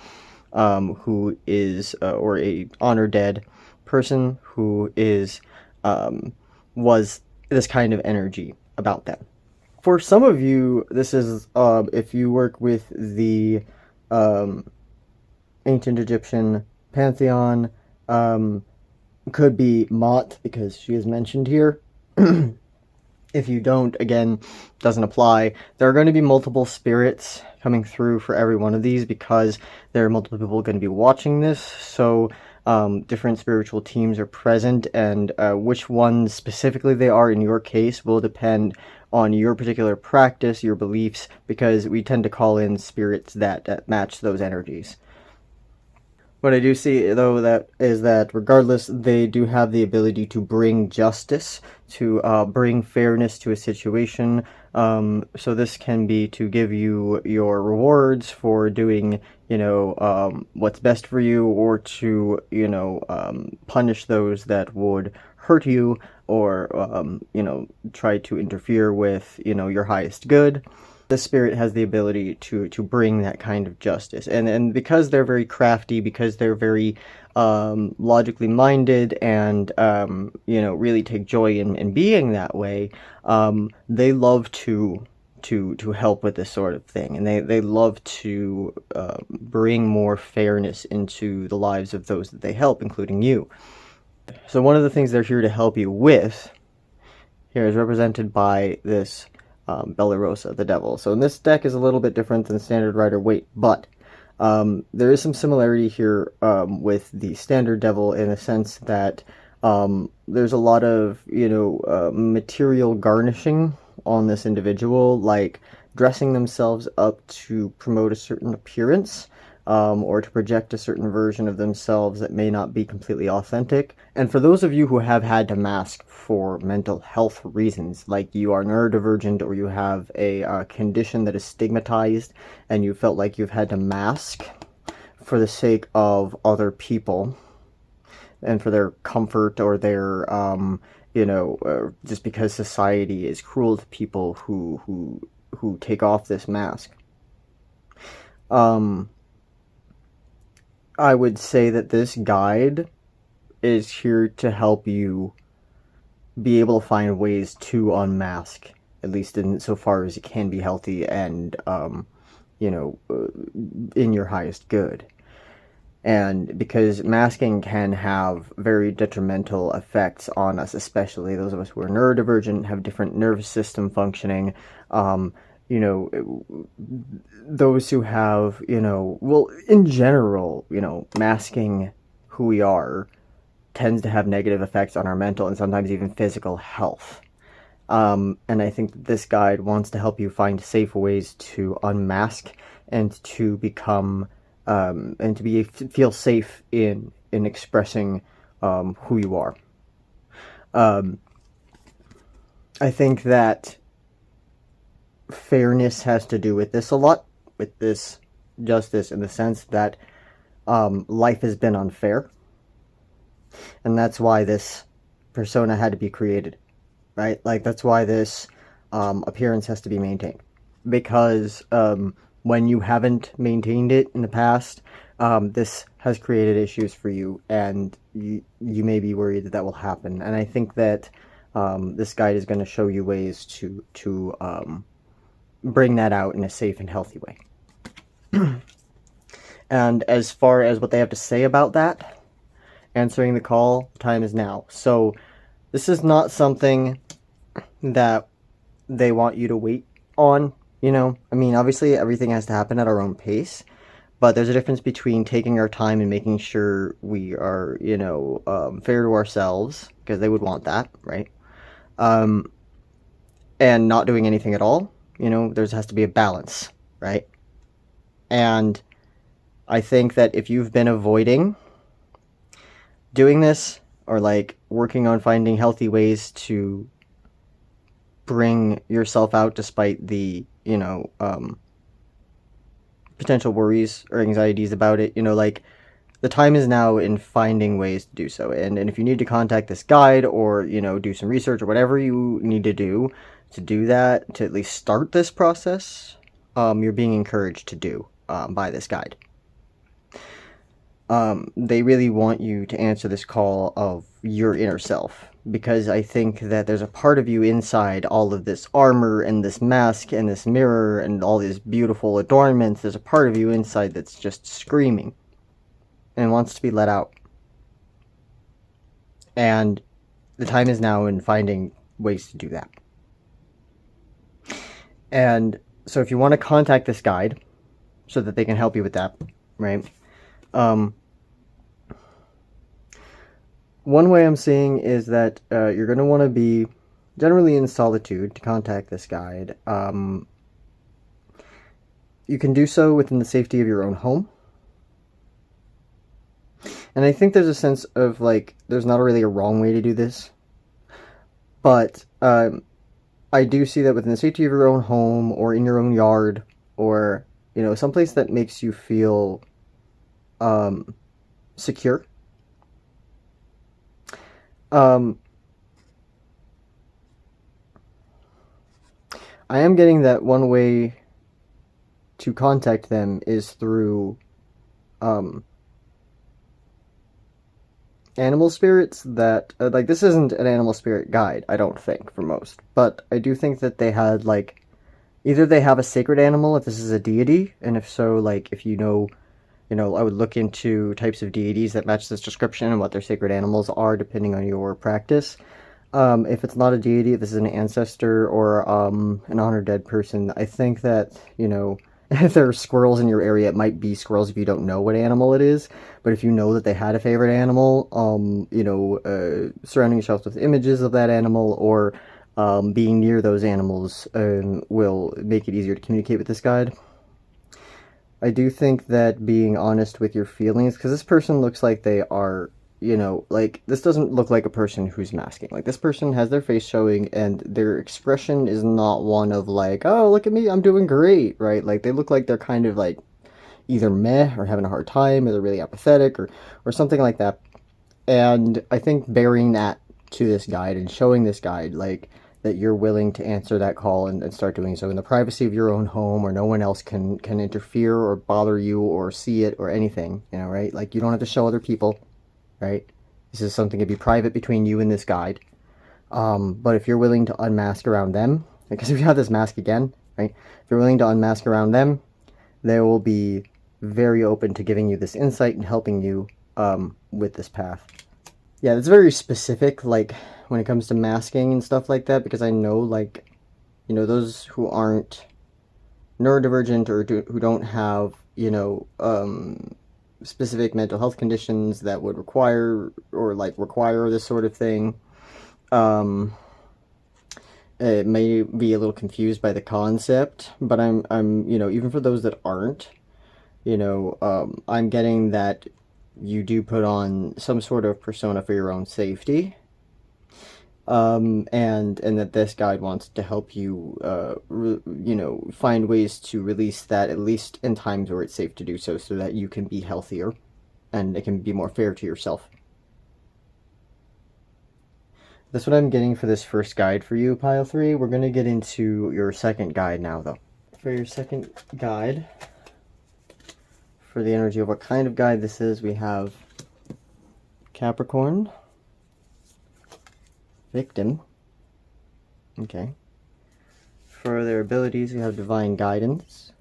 who is, or a honor dead person who is, was this kind of energy about them. For some of you, this is, if you work with the ancient Egyptian pantheon, could be Mott, because she is mentioned here. If you don't, again, doesn't apply. There are going to be multiple spirits coming through for every one of these because there are multiple people going to be watching this, so different spiritual teams are present, and which ones specifically they are in your case will depend on your particular practice, your beliefs, because we tend to call in spirits that match those energies. What I do see, though, is that regardless, they do have the ability to bring justice, to bring fairness to a situation. So this can be to give you your rewards for doing, what's best for you, or to, punish those that would hurt you, or, try to interfere with, your highest good. The spirit has the ability to bring that kind of justice, and because they're very crafty, because they're very logically minded, and really take joy in being that way, they love to help with this sort of thing, and they love to bring more fairness into the lives of those that they help, including you. So one of the things they're here to help you with here is represented by this Bella Rosa, the Devil. So this deck is a little bit different than standard Rider-Waite, but there is some similarity here with the standard Devil, in the sense that there's a lot of material garnishing on this individual, like dressing themselves up to promote a certain appearance, or to project a certain version of themselves that may not be completely authentic. And for those of you who have had to mask for mental health reasons, like you are neurodivergent, or you have a condition that is stigmatized, and you felt like you've had to mask for the sake of other people, and for their comfort, or their just because society is cruel to people who take off this mask. I would say that this guide is here to help you be able to find ways to unmask, at least in so far as it can be healthy and in your highest good. And because masking can have very detrimental effects on us, especially those of us who are neurodivergent, have different nervous system functioning, those who have, in general, masking who we are tends to have negative effects on our mental and sometimes even physical health. And I think that this guide wants to help you find safe ways to unmask and to become and to feel safe in expressing who you are. I think that fairness has to do with this a lot, with this justice, in the sense that life has been unfair, and that's why this persona had to be created, right? Like, that's why this appearance has to be maintained, because when you haven't maintained it in the past, this has created issues for you, and you may be worried that will happen. And I think that this guide is going to show you ways to bring that out in a safe and healthy way. And as far as what they have to say about that, answering the call, time is now. So this is not something that they want you to wait on. I mean, obviously everything has to happen at our own pace, but there's a difference between taking our time and making sure we are, fair to ourselves, because they would want that, right? And not doing anything at all. There has to be a balance, right? And I think that if you've been avoiding doing this, or like working on finding healthy ways to bring yourself out despite the potential worries or anxieties about it, like, the time is now in finding ways to do so. And if you need to contact this guide, or do some research, or whatever you need to do that, to at least start this process, you're being encouraged to do by this guide. They really want you to answer this call of your inner self, because I think that there's a part of you inside all of this armor and this mask and this mirror and all these beautiful adornments. There's a part of you inside that's just screaming and wants to be let out. And the time is now in finding ways to do that. And so if you want to contact this guide so that they can help you with that, right? One way I'm seeing is that you're going to want to be generally in solitude to contact this guide. You can do so within the safety of your own home. And I think there's a sense of, like, there's not really a wrong way to do this. But I do see that within the safety of your own home, or in your own yard, or, someplace that makes you feel secure. I am getting that one way to contact them is through animal spirits that, like, this isn't an animal spirit guide, I don't think, for most, but I do think that they had, like, either they have a sacred animal if this is a deity, and if so, like, if I would look into types of deities that match this description and what their sacred animals are, depending on your practice. If it's not a deity, if this is an ancestor or an honored dead person, I think that, if there are squirrels in your area, it might be squirrels if you don't know what animal it is. But if you know that they had a favorite animal, surrounding yourself with images of that animal, or being near those animals will make it easier to communicate with this guide. I do think that being honest with your feelings, because this person looks like they are, this doesn't look like a person who's masking. Like, this person has their face showing, and their expression is not one of, like, oh, look at me, I'm doing great, right? Like, they look like they're kind of, like, either meh, or having a hard time, or they're really apathetic, or something like that. And I think bearing that to this guide and showing this guide, like, that you're willing to answer that call and start doing so in the privacy of your own home, where no one else can interfere or bother you or see it or anything, right? Like, you don't have to show other people, right? This is something to be private between you and this guide. But if you're willing to unmask around them, because if you have this mask again, right? If you're willing to unmask around them, they will be very open to giving you this insight and helping you with this path. Yeah, it's very specific, like, when it comes to masking and stuff like that, because I know, like, those who aren't neurodivergent or who don't have, specific mental health conditions that would require this sort of thing, it may be a little confused by the concept, but I'm even for those that aren't, I'm getting that you do put on some sort of persona for your own safety, and that this guide wants to help you, find ways to release that, at least in times where it's safe to do so, so that you can be healthier, and it can be more fair to yourself. That's what I'm getting for this first guide for you, Pile 3. We're going to get into your second guide now, though. For your second guide, for the energy of what kind of guide this is, we have Capricorn, Victim. Okay. For their abilities, we have Divine Guidance.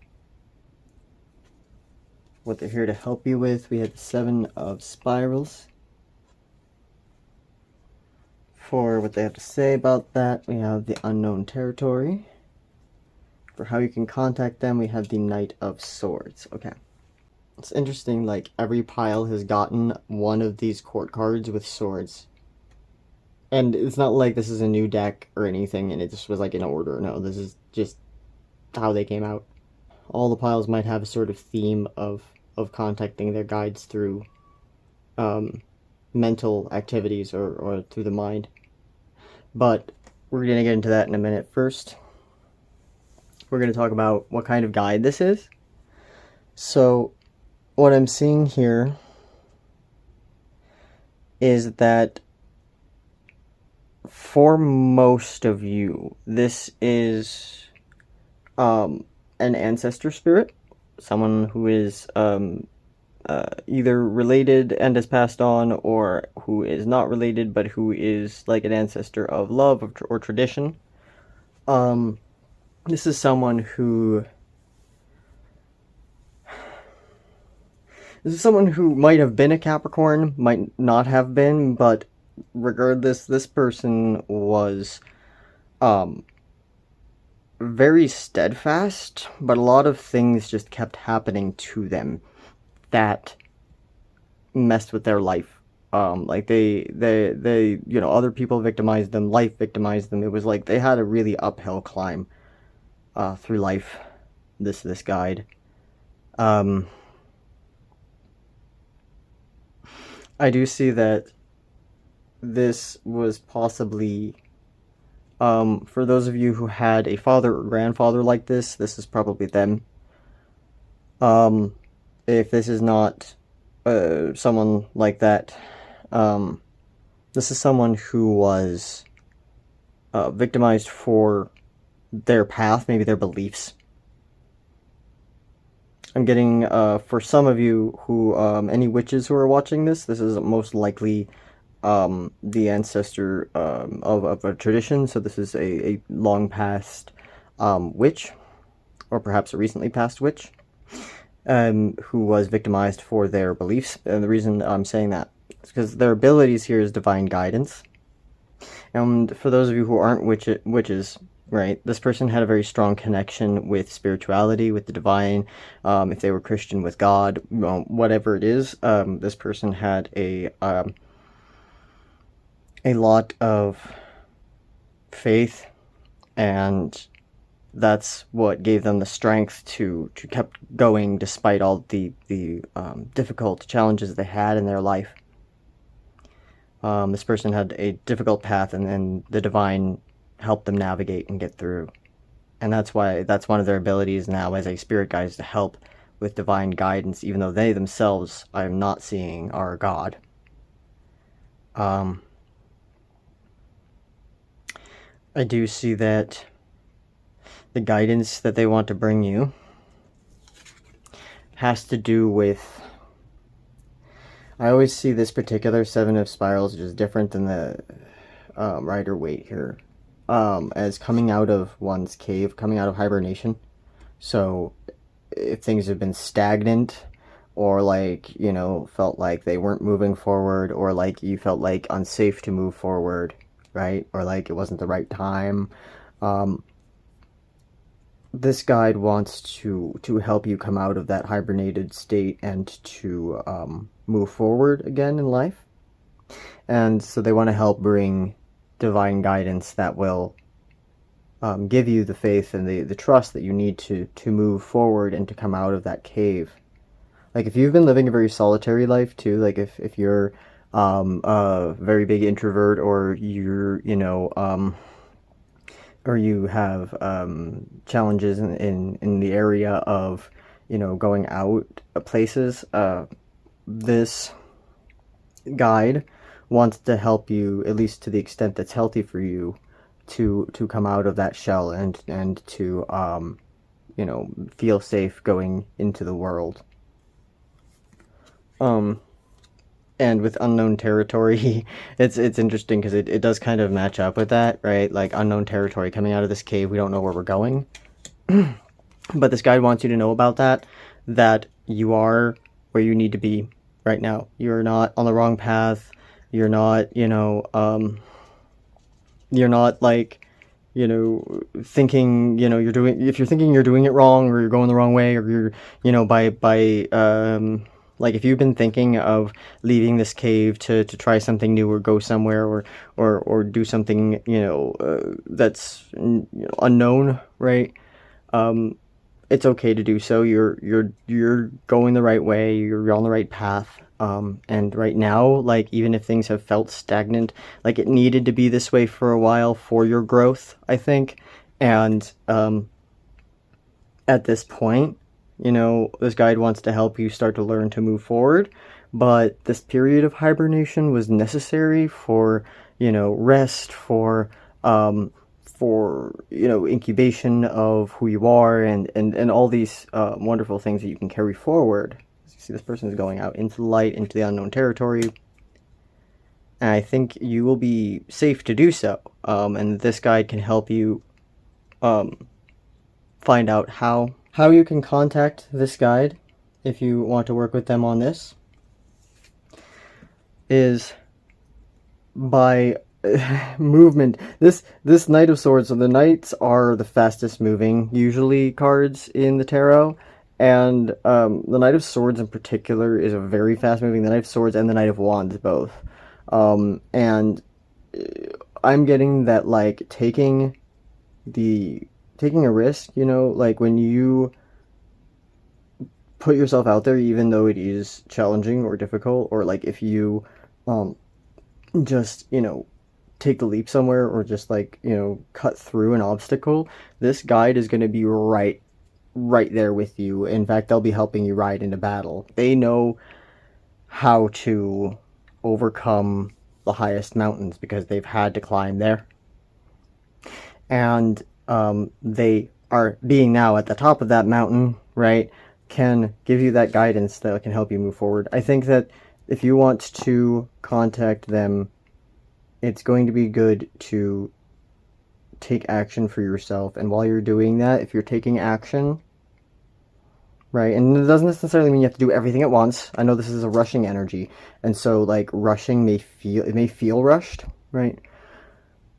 What they're here to help you with, we have the 7 of Spirals. For what they have to say about that, we have the Unknown Territory. For how you can contact them, we have the Knight of Swords. Okay. It's interesting, like, every pile has gotten one of these court cards with swords. And it's not like this is a new deck or anything, and it just was, like, in order. No, this is just how they came out. All the piles might have a sort of theme of contacting their guides through mental activities or through the mind. But we're going to get into that in a minute. First, we're going to talk about what kind of guide this is. So, what I'm seeing here is that for most of you, this is an ancestor spirit, someone who is either related and has passed on, or who is not related but who is like an ancestor of love or tradition. This is someone who might have been a Capricorn, might not have been, but regardless, this person was very steadfast, but a lot of things just kept happening to them that messed with their life. Like they other people victimized them, life victimized them. It was like they had a really uphill climb through life, this guide. I do see that this was possibly, for those of you who had a father or grandfather like this is probably them. If this is not someone like that, this is someone who was victimized for their path, maybe their beliefs. I'm getting, for some of you who, any witches who are watching this is most likely the ancestor of a tradition. So this is a long past witch, or perhaps a recently passed witch, who was victimized for their beliefs. And the reason I'm saying that is because their abilities here is divine guidance. And for those of you who aren't witches, right, this person had a very strong connection with spirituality, with the divine. If they were Christian, with God, whatever it is, this person had a lot of faith, and that's what gave them the strength to keep going despite all the difficult challenges they had in their life. This person had a difficult path, and the divine helped them navigate and get through. And that's one of their abilities now as a spirit guide, is to help with divine guidance, even though they themselves, I am not seeing, are God. I do see that the guidance that they want to bring you has to do with... I always see this particular Seven of Spirals, which is different than the Rider-Waite here, as coming out of one's cave, coming out of hibernation. So if things have been stagnant, or like, you know, felt like they weren't moving forward, or like you felt like unsafe to move forward, right? Or like it wasn't the right time. This guide wants to help you come out of that hibernated state and to move forward again in life. And so they want to help bring divine guidance that will give you the faith and the trust that you need to move forward and to come out of that cave. Like if you've been living a very solitary life too, like if you're a very big introvert, or you're, you know, or you have challenges in the area of, you know, going out places, this guide wants to help you, at least to the extent that's healthy for you, to come out of that shell and to you know, feel safe going into the world. And with unknown territory, it's interesting because it does kind of match up with that, right? Like unknown territory, coming out of this cave, we don't know where we're going. But this guide wants you to know about that you are where you need to be right now. You're not on the wrong path. You're not, you know, you're not like, you know, thinking, you know, if you're thinking you're doing it wrong, or you're going the wrong way, or you're, you know, like if you've been thinking of leaving this cave to try something new, or go somewhere, or do something, you know, that's, you know, unknown, right? It's okay to do so. You're going the right way. You're on the right path. And right now, like, even if things have felt stagnant, like it needed to be this way for a while for your growth, I think. And at this point, you know, this guide wants to help you start to learn to move forward. But this period of hibernation was necessary for, you know, rest, for you know, incubation of who you are, and all these wonderful things that you can carry forward. See, this person is going out into the light, into the unknown territory, and I think you will be safe to do so. And this guide can help you find out how you can contact this guide if you want to work with them on this. Is by movement. This Knight of Swords, so the Knights are the fastest moving usually cards in the tarot. And the Knight of Swords in particular is a very fast-moving. The Knight of Swords and the Knight of Wands both. And I'm getting that, like, taking a risk, you know, like when you put yourself out there, even though it is challenging or difficult, or like if you just, you know, take the leap somewhere, or just like, you know, cut through an obstacle, this guide is going to be right there with you. In fact, they'll be helping you ride into battle. They know how to overcome the highest mountains because they've had to climb there. And they are, being now at the top of that mountain, right, can give you that guidance that can help you move forward. I think that if you want to contact them, it's going to be good to take action for yourself. And while you're doing that, if you're taking action, right, and it doesn't necessarily mean you have to do everything at once. I know this is a rushing energy, and so like rushing may feel rushed, right?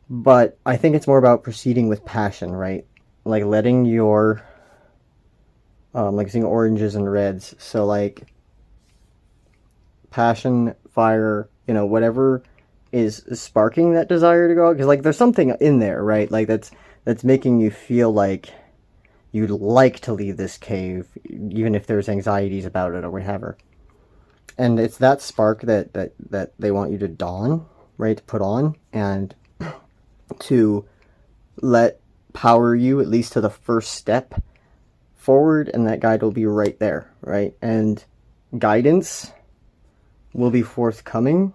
But I think it's more about proceeding with passion, right? Like letting your like seeing oranges and reds. So like passion, fire, you know, whatever is sparking that desire to go out, because like there's something in there, right? Like that's making you feel like you'd like to leave this cave, even if there's anxieties about it or whatever. And it's that spark that they want you to don, right? To put on and to let power you at least to the first step forward, and that guide will be right there, right? And guidance will be forthcoming,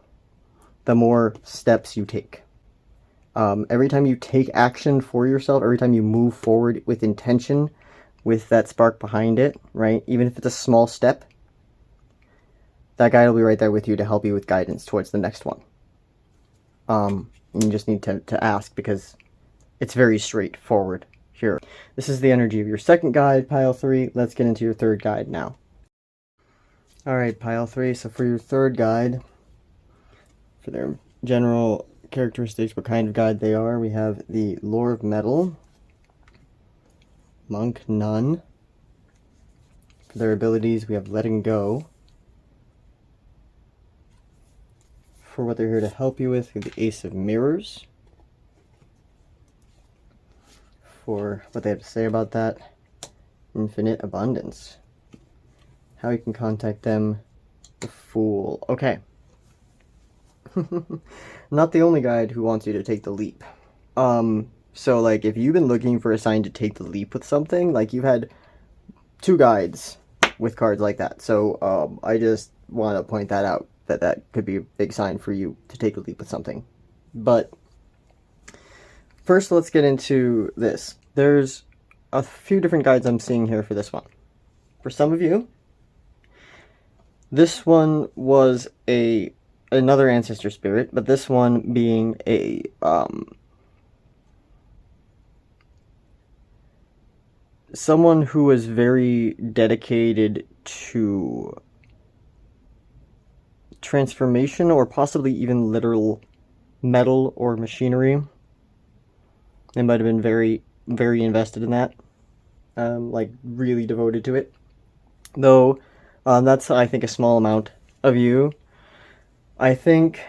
the more steps you take. Every time you take action for yourself, every time you move forward with intention, with that spark behind it, right? Even if it's a small step, that guide will be right there with you to help you with guidance towards the next one. You just need to ask, because it's very straightforward here. This is the energy of your second guide, pile 3. Let's get into your third guide now. Alright, pile 3. So for your third guide, for their general characteristics, what kind of guide they are, we have the Lore of Metal, Monk Nun. For their abilities, we have Letting Go. For what they're here to help you with, we have the Ace of Mirrors. For what they have to say about that, Infinite Abundance. How you can contact them, the Fool. Okay. Not the only guide who wants you to take the leap. So like, if you've been looking for a sign to take the leap with something, like, you've had 2 guides with cards like that. So I just want to point that out, that could be a big sign for you to take a leap with something. But first, let's get into this. There's a few different guides I'm seeing here for this one. For some of you, this one was another ancestor spirit, but this one being a someone who was very dedicated to transformation, or possibly even literal metal or machinery. They might have been very, very invested in that, like really devoted to it. Though that's, I think, a small amount of you. I think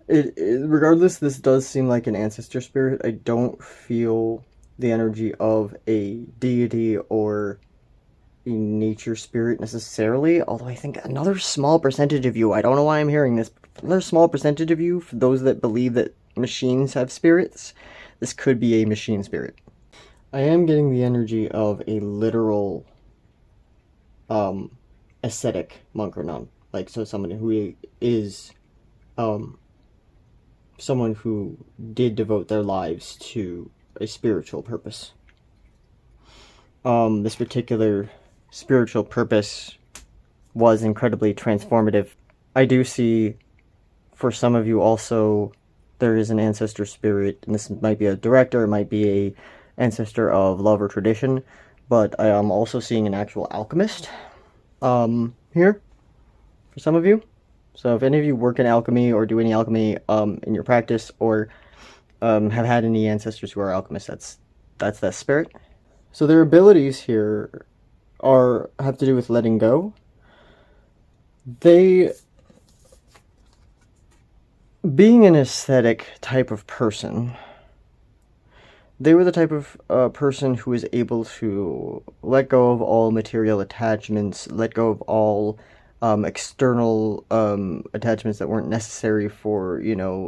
regardless, this does seem like an ancestor spirit. I don't feel the energy of a deity or a nature spirit necessarily, although I think another small percentage of you, I don't know why I'm hearing this, but another small percentage of you, for those that believe that machines have spirits, this could be a machine spirit. I am getting the energy of a literal ascetic monk or nun. Like, so someone who is someone who did devote their lives to a spiritual purpose. This particular spiritual purpose was incredibly transformative. I do see, for some of you also, there is an ancestor spirit, and this might be a director, it might be a ancestor of love or tradition, but I am also seeing an actual alchemist here for some of you. So if any of you work in alchemy or do any alchemy in your practice, or have had any ancestors who are alchemists, that's that spirit. So their abilities here have to do with letting go. They, being an aesthetic type of person, they were the type of person who was able to let go of all material attachments, let go of all external attachments that weren't necessary for,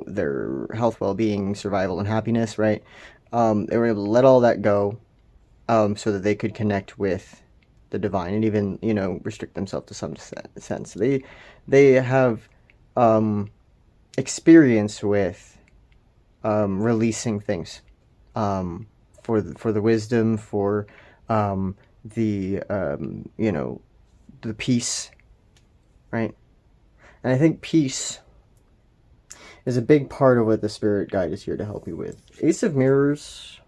their health, well-being, survival, and happiness, right? They were able to let all that go so that they could connect with the divine and even, restrict themselves to some sense. They have experience with releasing things for the wisdom, for the peace, right? And I think peace is a big part of what the spirit guide is here to help you with. Ace of Mirrors,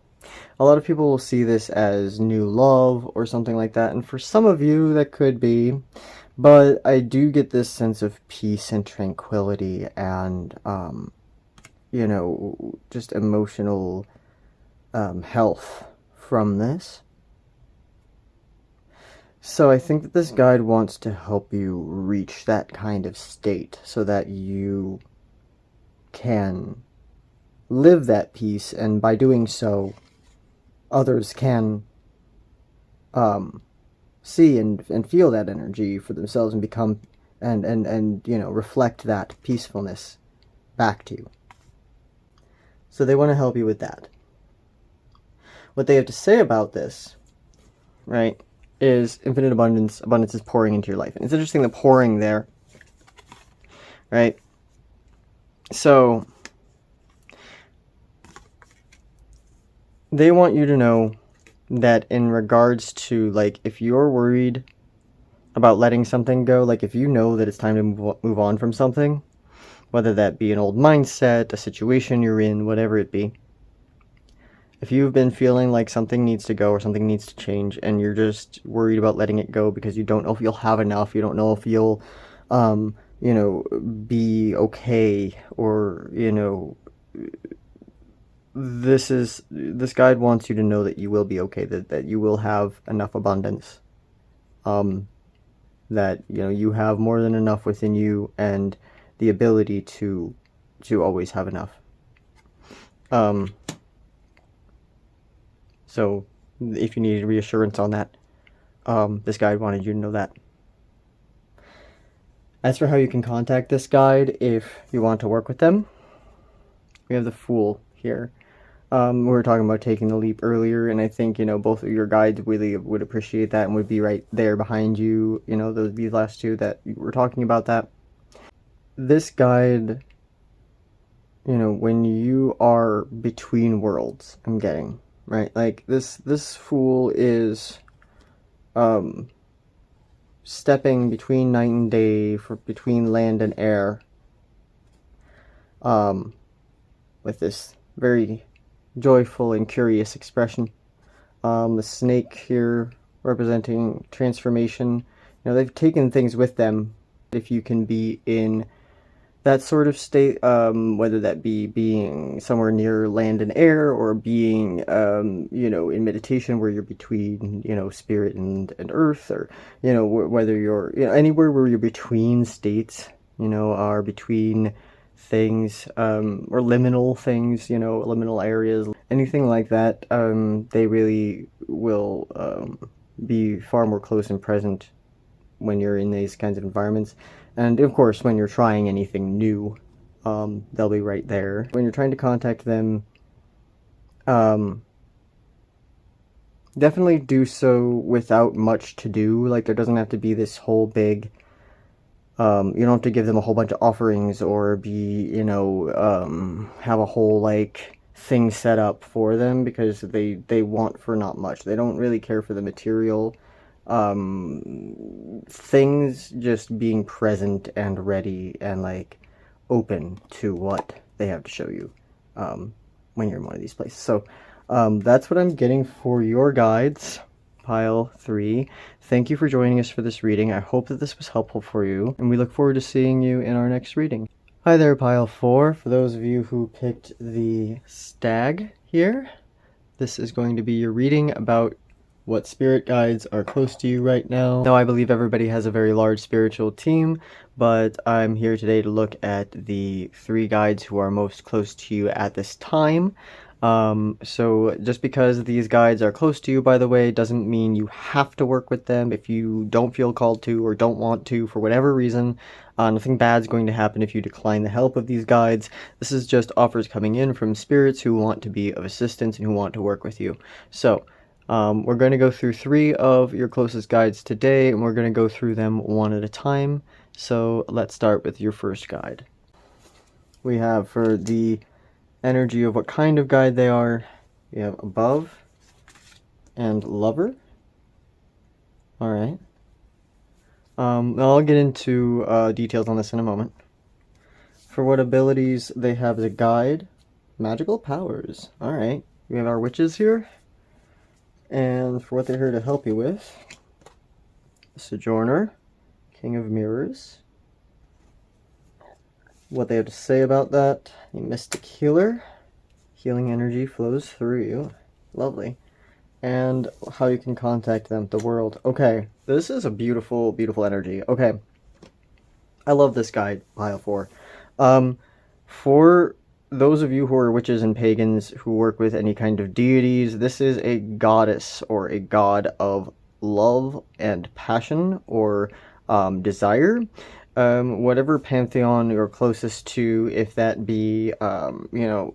a lot of people will see this as new love or something like that, and for some of you that could be, but I do get this sense of peace and tranquility and just emotional health from this. So I think that this guide wants to help you reach that kind of state so that you can live that peace, and by doing so, others can see and feel that energy for themselves and become and reflect that peacefulness back to you. So they want to help you with that. What they have to say about this, right, is infinite abundance. Abundance is pouring into your life. And it's interesting, the pouring there right? So they want you to know that in regards to, like, if you're worried about letting something go, like if you know that it's time to move on from something, whether that be an old mindset, a situation you're in, whatever it be, if you've been feeling like something needs to go or something needs to change and you're just worried about letting it go because you don't know if you'll have enough, you don't know if you'll, you know, be okay, or, you know, this guide wants you to know that you will be okay, that you will have enough abundance, that, you know, you have more than enough within you and the ability to always have enough. So if you needed reassurance on that, this guide wanted you to know that. As for how you can contact this guide if you want to work with them, we have the Fool here. We were talking about taking the leap earlier, and I think, you know, both of your guides really would appreciate that and would be right there behind you, you know, these last two that you were talking about that. This guide, you know, when you are between worlds, I'm getting, right? Like, this Fool is, stepping between night and day, between land and air, with this very joyful and curious expression. The snake here representing transformation. You know, they've taken things with them. If you can be in that sort of state, whether that be being somewhere near land and air, or being, you know, in meditation where you're between, you know, spirit and earth, or, you know, whether you're, you know, anywhere where you're between states, you know, are between things, or liminal things, you know, liminal areas, anything like that, they really will be far more close and present when you're in these kinds of environments. And of course, when you're trying anything new, they'll be right there. When you're trying to contact them, definitely do so without much to do. Like, there doesn't have to be this whole big, you don't have to give them a whole bunch of offerings or be, you know, have a whole, like, thing set up for them, because they want for not much. They don't really care for the material things, just being present and ready and, like, open to what they have to show you when you're in one of these places. So that's what I'm getting for your guides, pile 3. Thank you for joining us for this reading. I hope that this was helpful for you, and we look forward to seeing you in our next reading. Hi there, pile 4. For those of you who picked the stag here, this is going to be your reading about what spirit guides are close to you right now. Now, I believe everybody has a very large spiritual team, but I'm here today to look at the 3 guides who are most close to you at this time. So just because these guides are close to you, by the way, doesn't mean you have to work with them. If you don't feel called to or don't want to for whatever reason, nothing bad's going to happen if you decline the help of these guides. This is just offers coming in from spirits who want to be of assistance and who want to work with you. So we're going to go through 3 of your closest guides today, and we're going to go through them one at a time. So let's start with your first guide. We have, for the energy of what kind of guide they are, we have Above and Lover. Alright. I'll get into details on this in a moment. For what abilities they have as a guide, Magical Powers. Alright. We have our witches here. And for what they're here to help you with, Sojourner, King of Mirrors. What they have to say about that, a Mystic Healer. Healing energy flows through you. Lovely. And how you can contact them, the world. Okay, this is a beautiful, beautiful energy. Okay. I love this guide, pile 4. For those of you who are witches and pagans who work with any kind of deities, this is a goddess or a god of love and passion, or desire. whatever pantheon you're closest to, if that be,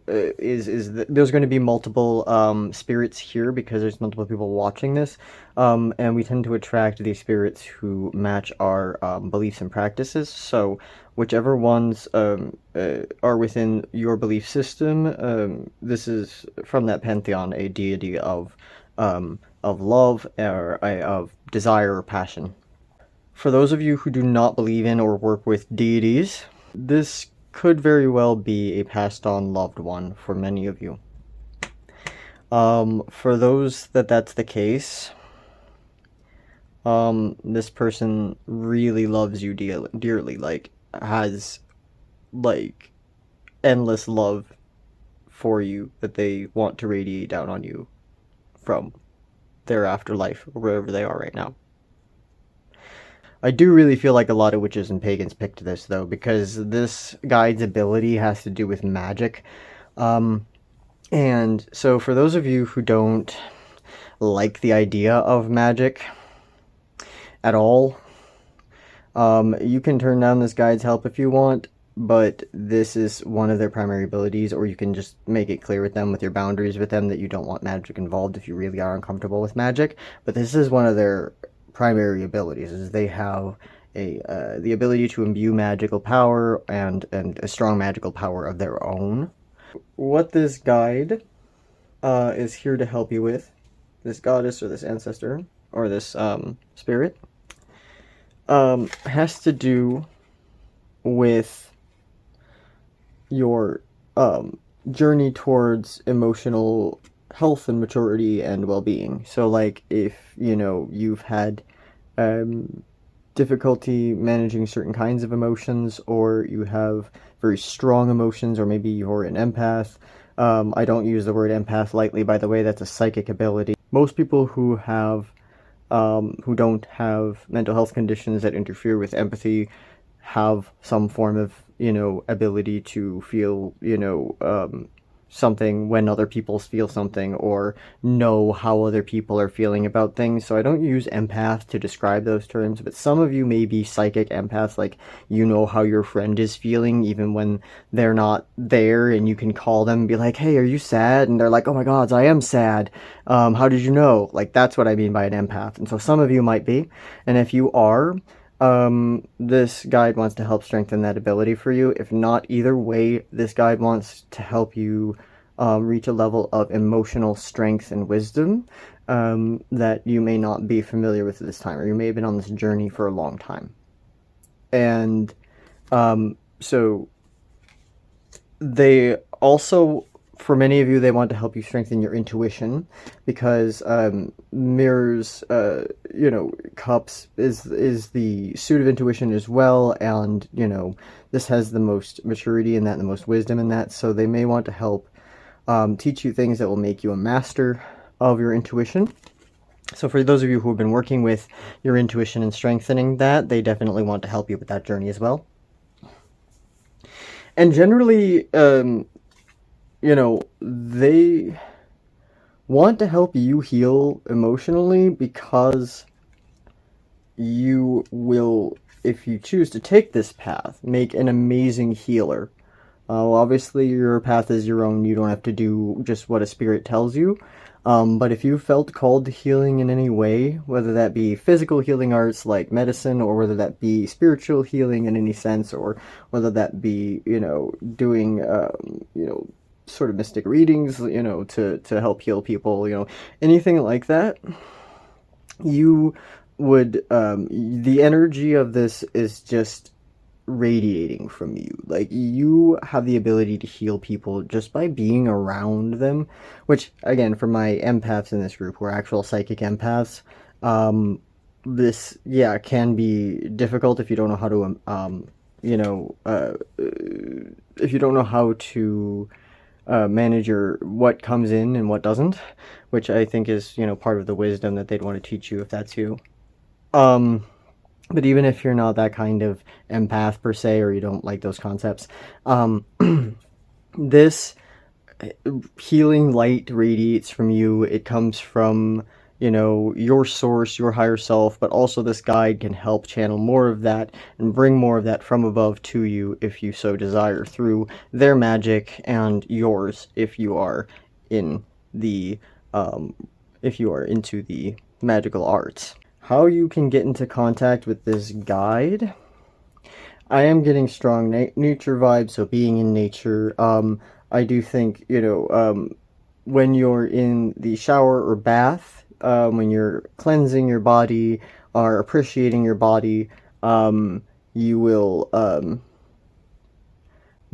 there's going to be multiple spirits here because there's multiple people watching this, and we tend to attract these spirits who match our beliefs and practices. So, whichever ones are within your belief system, this is from that pantheon a deity of love or of desire or passion. For those of you who do not believe in or work with deities, this could very well be a passed on loved one for many of you. For those that's the case, this person really loves you dearly, like, has, like, endless love for you that they want to radiate out on you from their afterlife, or wherever they are right now. I do really feel like a lot of witches and pagans picked this, though, because this guide's ability has to do with magic. And so for those of you who don't like the idea of magic at all, you can turn down this guide's help if you want, but this is one of their primary abilities, or you can just make it clear with them, with your boundaries with them, that you don't want magic involved if you really are uncomfortable with magic. But this is one of their primary abilities, is they have the ability to imbue magical power and a strong magical power of their own. What this guide is here to help you with, this goddess or this ancestor or this spirit, has to do with your journey towards emotional health and maturity and well-being. So, like, if you've had difficulty managing certain kinds of emotions, or you have very strong emotions, or maybe you're an empath. I don't use the word empath lightly, by the way. That's a psychic ability. Most people who don't have mental health conditions that interfere with empathy have some form of ability to feel something when other people feel something, or know how other people are feeling about things. So I don't use empath to describe those terms, but some of you may be psychic empaths, like how your friend is feeling even when they're not there, and you can call them and be like, hey, are you sad? And they're like, oh my god, I am sad. How did you know? Like, that's what I mean by an empath. And so some of you might be, and if you are, this guide wants to help strengthen that ability for you. If not, either way, this guide wants to help you reach a level of emotional strength and wisdom that you may not be familiar with at this time, or you may have been on this journey for a long time. And so they also, for many of you, they want to help you strengthen your intuition, because mirrors, cups is the suit of intuition as well, and this has the most maturity in that and the most wisdom in that. So they may want to help teach you things that will make you a master of your intuition. So for those of you who have been working with your intuition and strengthening that, they definitely want to help you with that journey as well. And generally, they want to help you heal emotionally, because you will, if you choose to take this path, make an amazing healer. Obviously, your path is your own. You don't have to do just what a spirit tells you. But if you felt called to healing in any way, whether that be physical healing arts like medicine, or whether that be spiritual healing in any sense, or whether that be, doing, sort of mystic readings, to help heal people, anything like that, you would, the energy of this is just radiating from you. Like, you have the ability to heal people just by being around them, which, again, for my empaths in this group, we're actual psychic empaths, this, can be difficult if you don't know how to, if you don't know how to manage what comes in and what doesn't, which I think is, part of the wisdom that they'd want to teach you if that's you. But even if you're not that kind of empath per se, or you don't like those concepts, this healing light radiates from you. It comes from, you know, your source, your higher self, but also this guide can help channel more of that and bring more of that from above to you if you so desire, through their magic and yours if you are in the if you are into the magical arts. How you can get into contact with this guide? I am getting strong nature vibes, so being in nature. I do think, you know, when you're in the shower or bath, when you're cleansing your body or appreciating your body, you will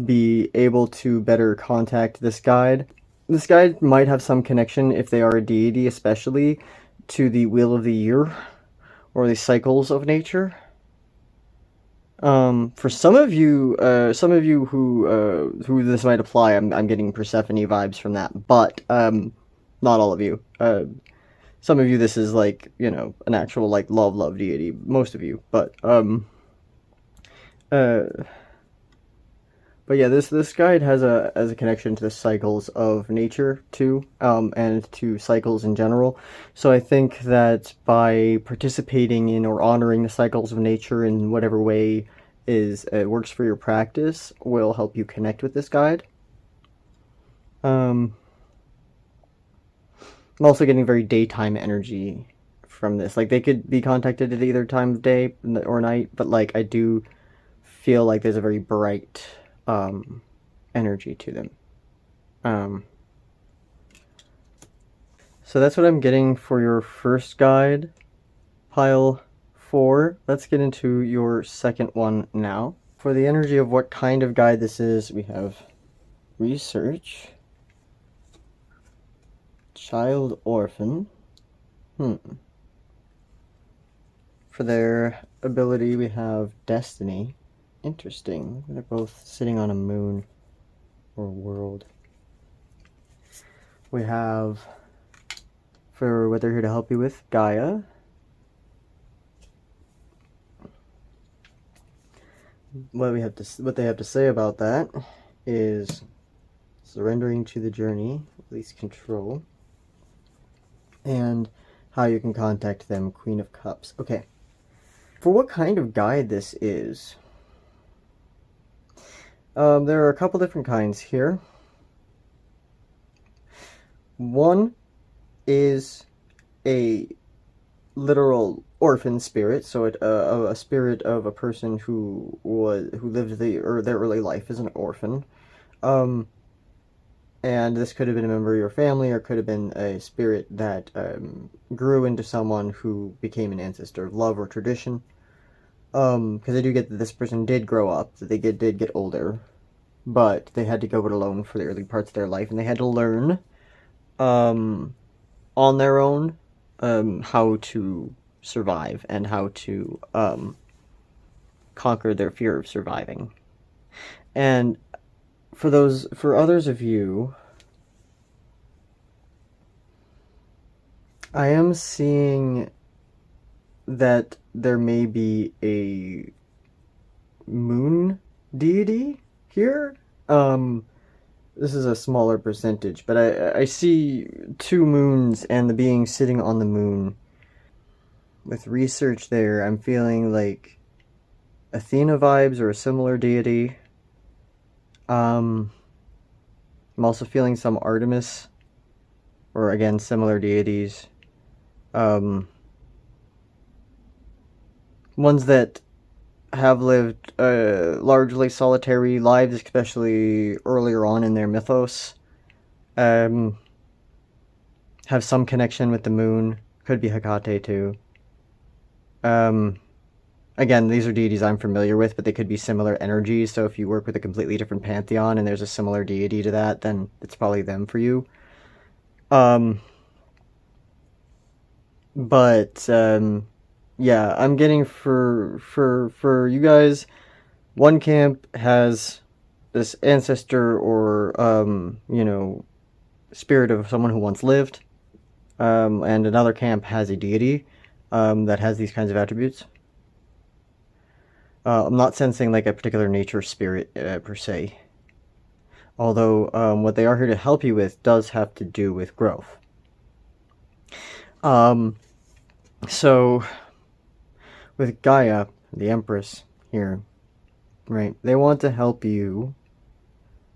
be able to better contact this guide. This guide might have some connection, if they are a deity especially, to the wheel of the year or the cycles of nature. For some of you who this might apply, I'm getting Persephone vibes from that, but not all of you. Some of you, this is like, you know, an actual like love deity. Most of you, but yeah, this guide has a connection to the cycles of nature too, and to cycles in general. So I think that by participating in or honoring the cycles of nature in whatever way works for your practice will help you connect with this guide. I'm also getting very daytime energy from this. Like, they could be contacted at either time of day or night, but like I do feel like there's a very bright energy to them. So that's what I'm getting for your first guide, pile 4. Let's get into your second one now. For the energy of what kind of guide this is, we have research, child orphan. For their ability, we have destiny. Interesting. They're both sitting on a moon or world. We have, for what they're here to help you with, Gaia. What they have to say about that is surrendering to the journey, release control, and how you can contact them, Queen of Cups. Okay. For what kind of guide this is, there are a couple different kinds here. One is a literal orphan spirit, so a spirit of a person who lived their early life as an orphan. And this could have been a member of your family, or could have been a spirit that grew into someone who became an ancestor of love or tradition. Because I do get that this person did grow up, that they did get older, but they had to go it alone for the early parts of their life, and they had to learn on their own how to survive and how to conquer their fear of surviving. And for others of you, I am seeing that there may be a moon deity here. This is a smaller percentage, but I see 2 moons and the being sitting on the moon. With research there, I'm feeling like Athena vibes or a similar deity. I'm also feeling some Artemis, or again, similar deities. Ones that have lived largely solitary lives, especially earlier on in their mythos. Have some connection with the moon. Could be Hecate too. Again, these are deities I'm familiar with, but they could be similar energies, so if you work with a completely different pantheon and there's a similar deity to that, then it's probably them for you. Yeah, I'm getting for you guys, one camp has this ancestor or, you know, spirit of someone who once lived, and another camp has a deity that has these kinds of attributes. I'm not sensing like a particular nature spirit per se, although what they are here to help you with does have to do with growth. So with Gaia, the Empress here, right? They want to help you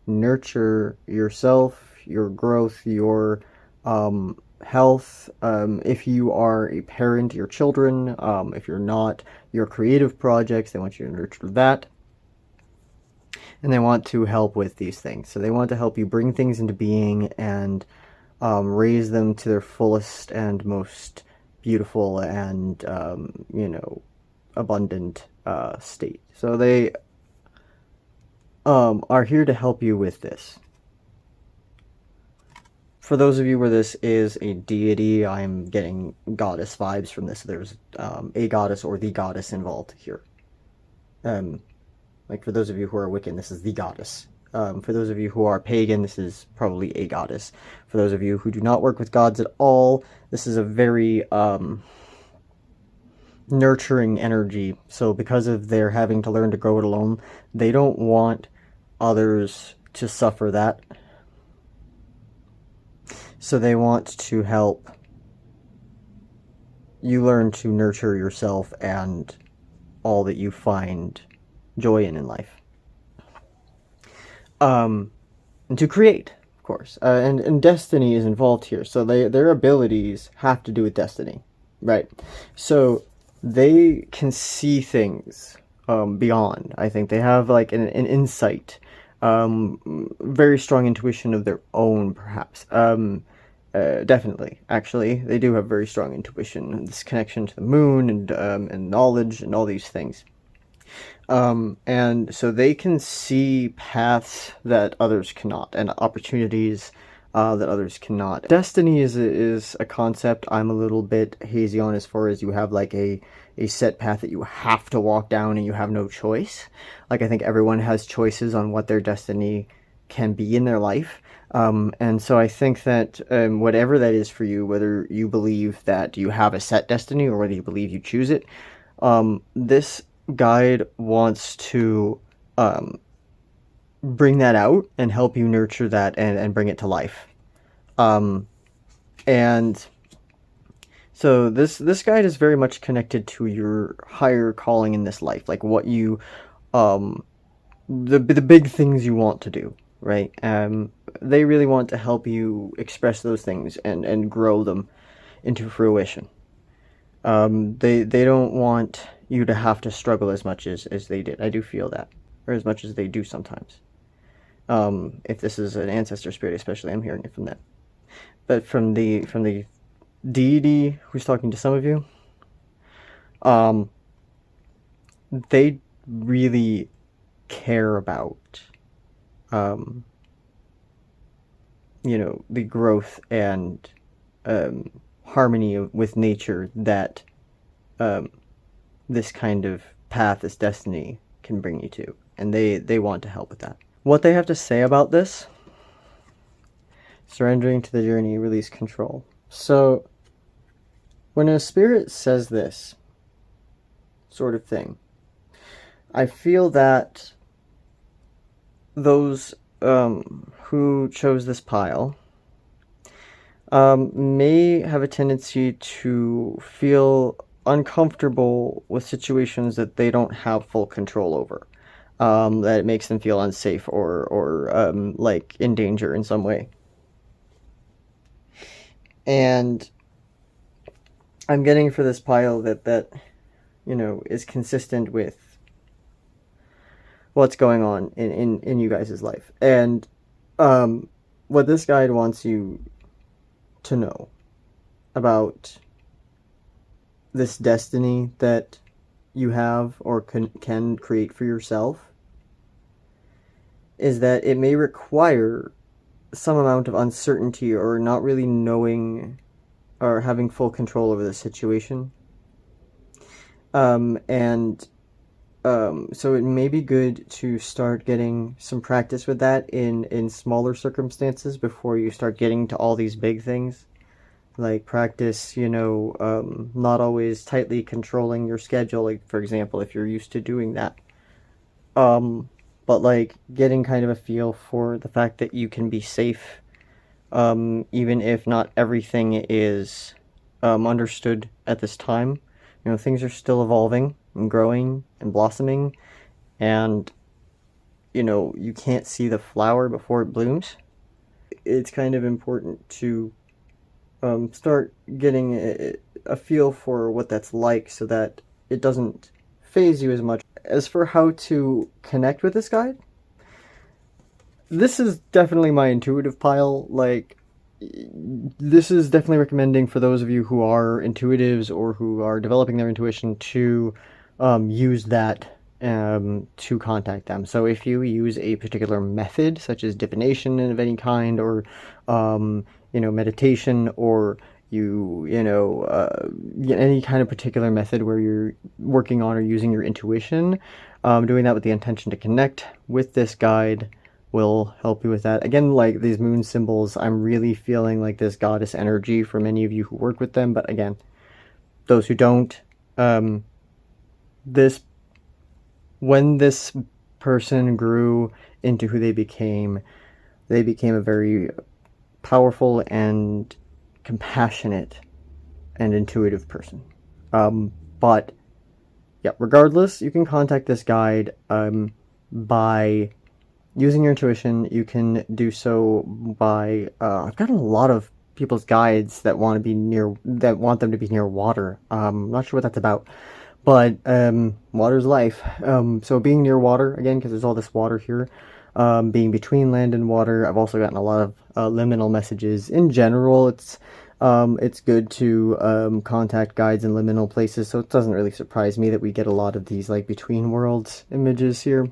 nurture yourself, your growth, your health. If you are a parent, your children. If you're not, your creative projects. They want you to nurture that. And they want to help with these things. So they want to help you bring things into being and raise them to their fullest and most beautiful and, abundant state. So they are here to help you with this. For those of you where this is a deity, I'm getting goddess vibes from this. There's a goddess or the goddess involved here. Like for those of you who are Wiccan, this is the goddess. For those of you who are pagan, this is probably a goddess. For those of you who do not work with gods at all, this is a very nurturing energy. So because of their having to learn to grow it alone, they don't want others to suffer that. So they want to help you learn to nurture yourself and all that you find joy in life. And to create, of course. And destiny is involved here. So their abilities have to do with destiny, right? So they can see things beyond. I think they have like an insight, very strong intuition of their own, perhaps. Definitely, actually, they do have very strong intuition. This connection to the moon and knowledge and all these things. And so they can see paths that others cannot, and opportunities that others cannot. Destiny is a concept I'm a little bit hazy on, as far as you have like a set path that you have to walk down and you have no choice. Like, I think everyone has choices on what their destiny can be in their life. And so I think that whatever that is for you, whether you believe that you have a set destiny or whether you believe you choose it, this guide wants to bring that out and help you nurture that and bring it to life. And so this guide is very much connected to your higher calling in this life, like what you, the big things you want to do, right? They really want to help you express those things and grow them into fruition. They don't want you to have to struggle as much as they did. I do feel that, or as much as they do sometimes. If this is an ancestor spirit, especially, I'm hearing it from them. But from the deity who's talking to some of you, they really care about, the growth and harmony with nature that this kind of path, this destiny, can bring you to. And they want to help with that. What they have to say about this: surrendering to the journey, release control. So when a spirit says this sort of thing, I feel that those who chose this pile may have a tendency to feel uncomfortable with situations that they don't have full control over. That it makes them feel unsafe or like in danger in some way. And I'm getting for this pile that is consistent with what's going on in you guys' life. And what this guide wants you to know about this destiny that you have or can create for yourself is that it may require some amount of uncertainty or not really knowing or having full control over the situation. So it may be good to start getting some practice with that in smaller circumstances before you start getting to all these big things. Like, practice, not always tightly controlling your schedule, like, for example, if you're used to doing that. But, like, getting kind of a feel for the fact that you can be safe, even if not everything is understood at this time. You know, things are still evolving and growing and blossoming, and, you know, you can't see the flower before it blooms. It's kind of important to start getting a feel for what that's like so that it doesn't phase you as much. As for how to connect with this guide, this is definitely my intuitive pile. Like, this is definitely recommending for those of you who are intuitives or who are developing their intuition to use that to contact them. So if you use a particular method, such as divination of any kind, or you know, meditation, or any kind of particular method where you're working on or using your intuition, doing that with the intention to connect with this guide will help you with that. Again, like these moon symbols, I'm really feeling like this goddess energy for many of you who work with them, but again, those who don't, when this person grew into who they became a very powerful and compassionate and intuitive person. But yeah, regardless, you can contact this guide by using your intuition. You can do so by I've got a lot of people's guides that want them to be near water. I'm not sure what that's about, but water's life. So being near water, again, because there's all this water here, being between land and water. I've also gotten a lot of liminal messages. In general, it's good to contact guides in liminal places, so it doesn't really surprise me that we get a lot of these like between worlds images here.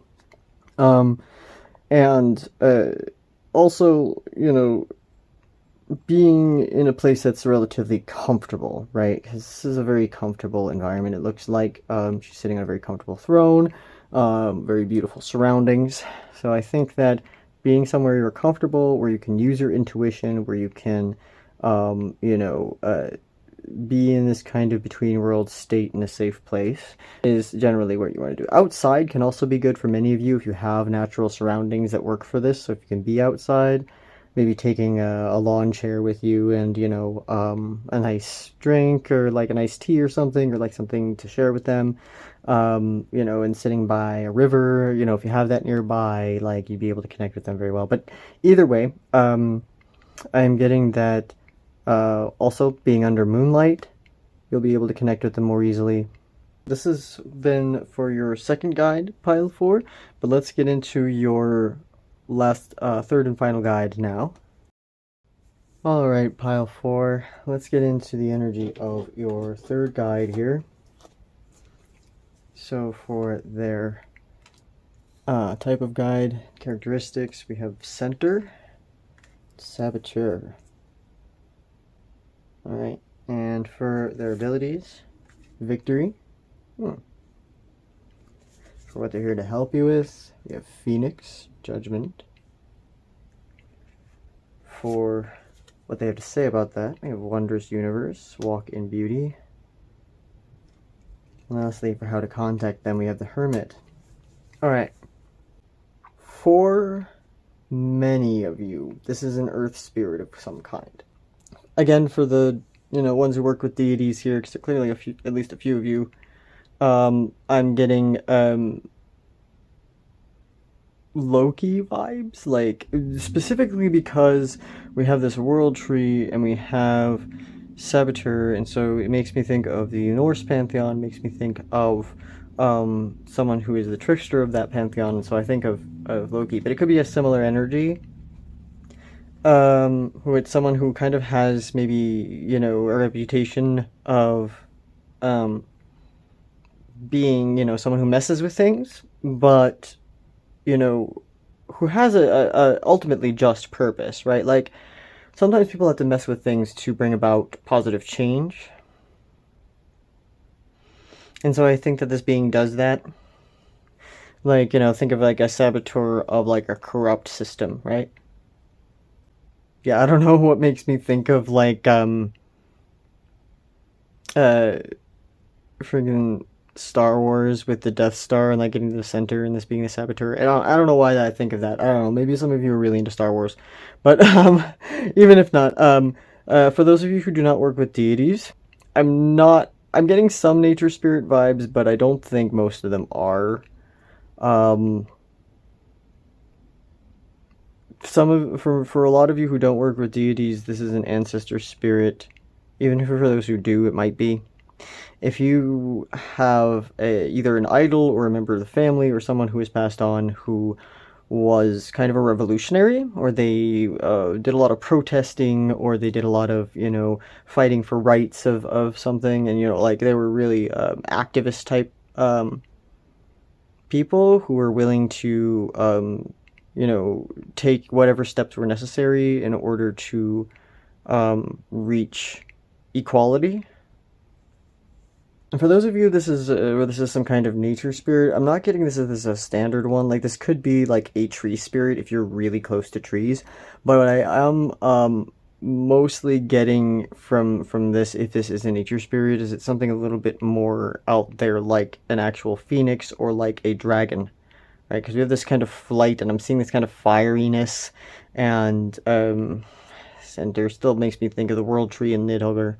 And also, you know, being in a place that's relatively comfortable, right? Because this is a very comfortable environment. It looks like she's sitting on a very comfortable throne, very beautiful surroundings. So I think that being somewhere you're comfortable, where you can use your intuition, where you can, be in this kind of between world state in a safe place is generally what you want to do. Outside can also be good for many of you if you have natural surroundings that work for this. So if you can be outside, maybe taking a lawn chair with you and, you know, a nice drink or like a nice tea or something, or like something to share with them, you know, and sitting by a river, you know, if you have that nearby, like you'd be able to connect with them very well. But either way, I'm getting that also being under moonlight, you'll be able to connect with them more easily. This has been for your second guide, pile 4, but let's get into your last third and final guide now. Alright, pile 4, let's get into the energy of your third guide here. So for their type of guide characteristics, we have center, saboteur. Alright, and for their abilities, victory. For what they're here to help you with, we have Phoenix, judgment. For what they have to say about that, we have wondrous universe, walk in beauty. And lastly, for how to contact them, we have the hermit. Alright, for many of you, this is an earth spirit of some kind. Again, for the ones who work with deities here, because clearly at least a few of you, I'm getting Loki vibes, like specifically because we have this world tree and we have Saboteur, and so it makes me think of the Norse pantheon, makes me think of someone who is the trickster of that pantheon, and so I think of Loki, but it could be a similar energy. Who it's someone who kind of has maybe, a reputation of being, someone who messes with things, but, who has a ultimately just purpose, right? Like, sometimes people have to mess with things to bring about positive change. And so I think that this being does that. Like, think of like a saboteur of like a corrupt system, right? Yeah, I don't know what makes me think of like friggin' Star Wars with the Death Star and like getting to the center and this being the saboteur. I don't know why I think of that. I don't know. Maybe some of you are really into Star Wars, but even if not, for those of you who do not work with deities, I'm getting some nature spirit vibes, but I don't think most of them are. Um, for a lot of you who don't work with deities, this is an ancestor spirit. Even for those who do, it might be. If you have either an idol or a member of the family or someone who has passed on who was kind of a revolutionary, or they did a lot of protesting, or they did a lot of, fighting for rights of something, and, like they were really activist type people who were willing to, take whatever steps were necessary in order to reach equality. And for those of you, this is some kind of nature spirit. I'm not getting this as a standard one. Like, this could be like a tree spirit if you're really close to trees. But what I am mostly getting from this, if this is a nature spirit, is it's something a little bit more out there, like an actual phoenix or like a dragon, right? Because we have this kind of flight, and I'm seeing this kind of fieriness, and there still makes me think of the world tree in Nidhogger.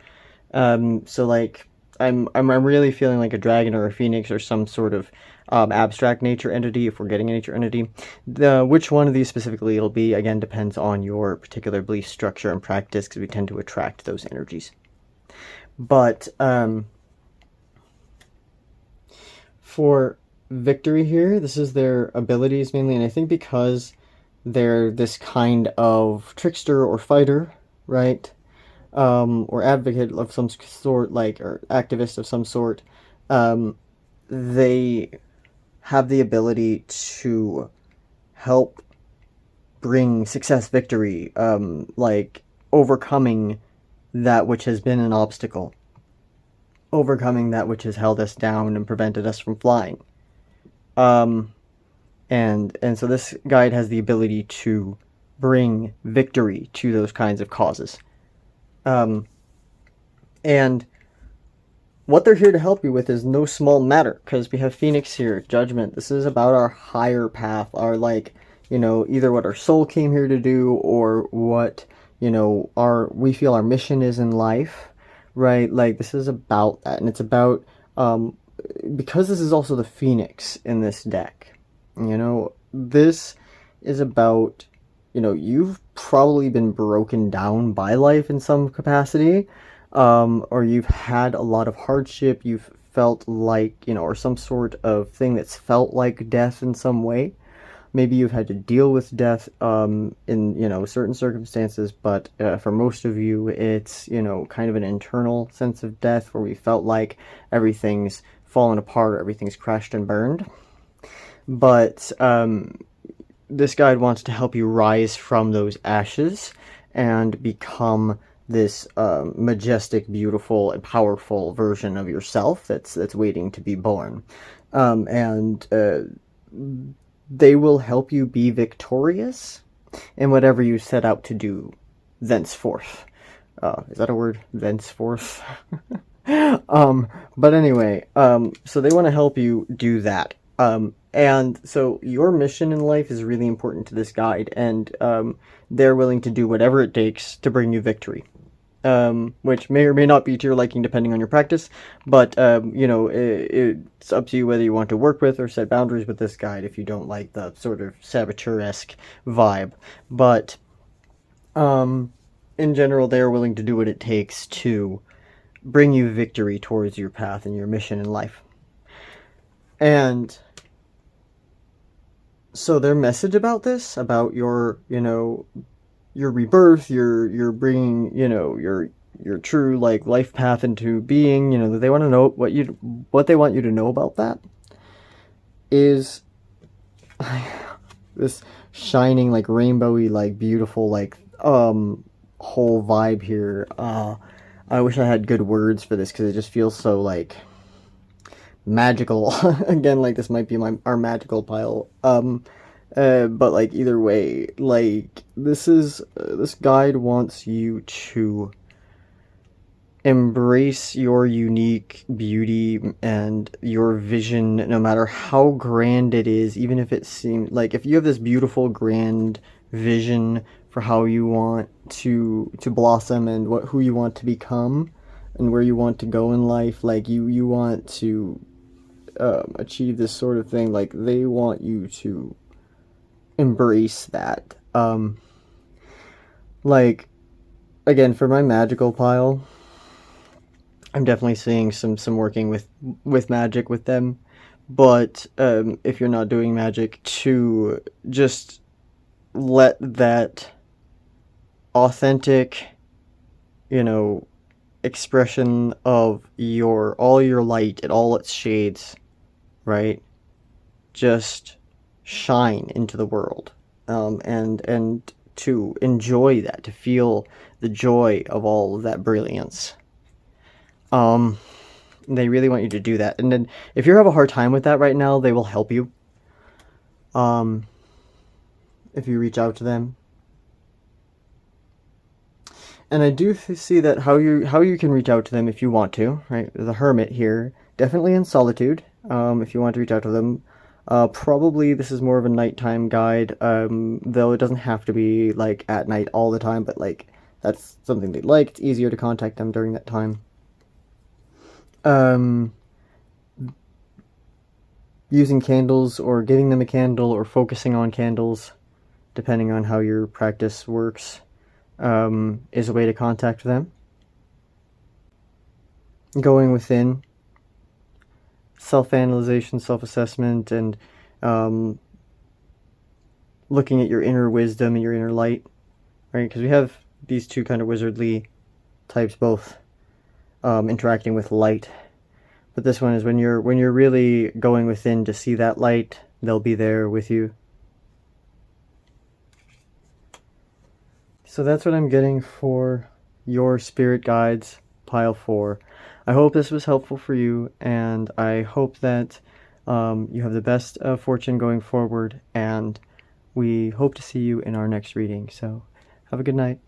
So like. I'm really feeling like a dragon or a phoenix or some sort of abstract nature entity, if we're getting a nature entity. Which one of these specifically it'll be, again, depends on your particular belief structure and practice, because we tend to attract those energies. But for victory here, this is their abilities mainly, and I think because they're this kind of trickster or fighter, right? Or advocate of some sort, or activist of some sort, they have the ability to help bring success, victory, like overcoming that which has been an obstacle, overcoming that which has held us down and prevented us from flying. And so this guide has the ability to bring victory to those kinds of causes. And what they're here to help you with is no small matter, because we have Phoenix here, Judgment. This is about our higher path, our, either what our soul came here to do, or what, we feel our mission is in life, right? Like, this is about that, and it's about, because this is also the Phoenix in this deck, this is about, you've probably been broken down by life in some capacity, or you've had a lot of hardship, you've felt like, or some sort of thing that's felt like death in some way. Maybe you've had to deal with death in, certain circumstances, but for most of you, it's, kind of an internal sense of death where we felt like everything's fallen apart, or everything's crashed and burned. But this guide wants to help you rise from those ashes and become this majestic, beautiful, and powerful version of yourself that's waiting to be born. And they will help you be victorious in whatever you set out to do thenceforth. Is that a word? Thenceforth? But anyway, so they want to help you do that. And so your mission in life is really important to this guide, and they're willing to do whatever it takes to bring you victory, which may or may not be to your liking depending on your practice, but it's up to you whether you want to work with or set boundaries with this guide if you don't like the sort of saboteur-esque vibe. But in general, they're willing to do what it takes to bring you victory towards your path and your mission in life. And so their message about this, about your, your rebirth, your bringing, your true, life path into being, that they want to know what they want you to know about that is this shining, rainbowy, beautiful, whole vibe here. I wish I had good words for this, because it just feels so, magical. Again, this might be our magical pile. But either way, this guide wants you to embrace your unique beauty and your vision, no matter how grand it is, even if it seems if you have this beautiful, grand vision for how you want to blossom and who you want to become, and where you want to go in life. Like you want to achieve this sort of thing. Like they want you to embrace that. Like again, for my magical pile, I'm definitely seeing some working with magic with them. But if you're not doing magic, to just let that authentic, you know, expression of all your light and all its shades, right? Just shine into the world, and to enjoy that, to feel the joy of all of that brilliance. They really want you to do that, and then if you have a hard time with that right now, they will help you. If you reach out to them. And I do see that how you can reach out to them if you want to, right? The Hermit here, definitely in solitude. If you want to reach out to them, probably this is more of a nighttime guide. Though it doesn't have to be like at night all the time, but like that's something they like. It's easier to contact them during that time. Using candles or giving them a candle or focusing on candles, depending on how your practice works. Is a way to contact them. Going within, self-analyzation, self-assessment, and looking at your inner wisdom and your inner light, right? Because we have these two kind of wizardly types both interacting with light. But this one is when you're really going within to see that light, they'll be there with you. So that's what I'm getting for your spirit guides, pile 4. I hope this was helpful for you, and I hope that you have the best of fortune going forward, and we hope to see you in our next reading. So have a good night.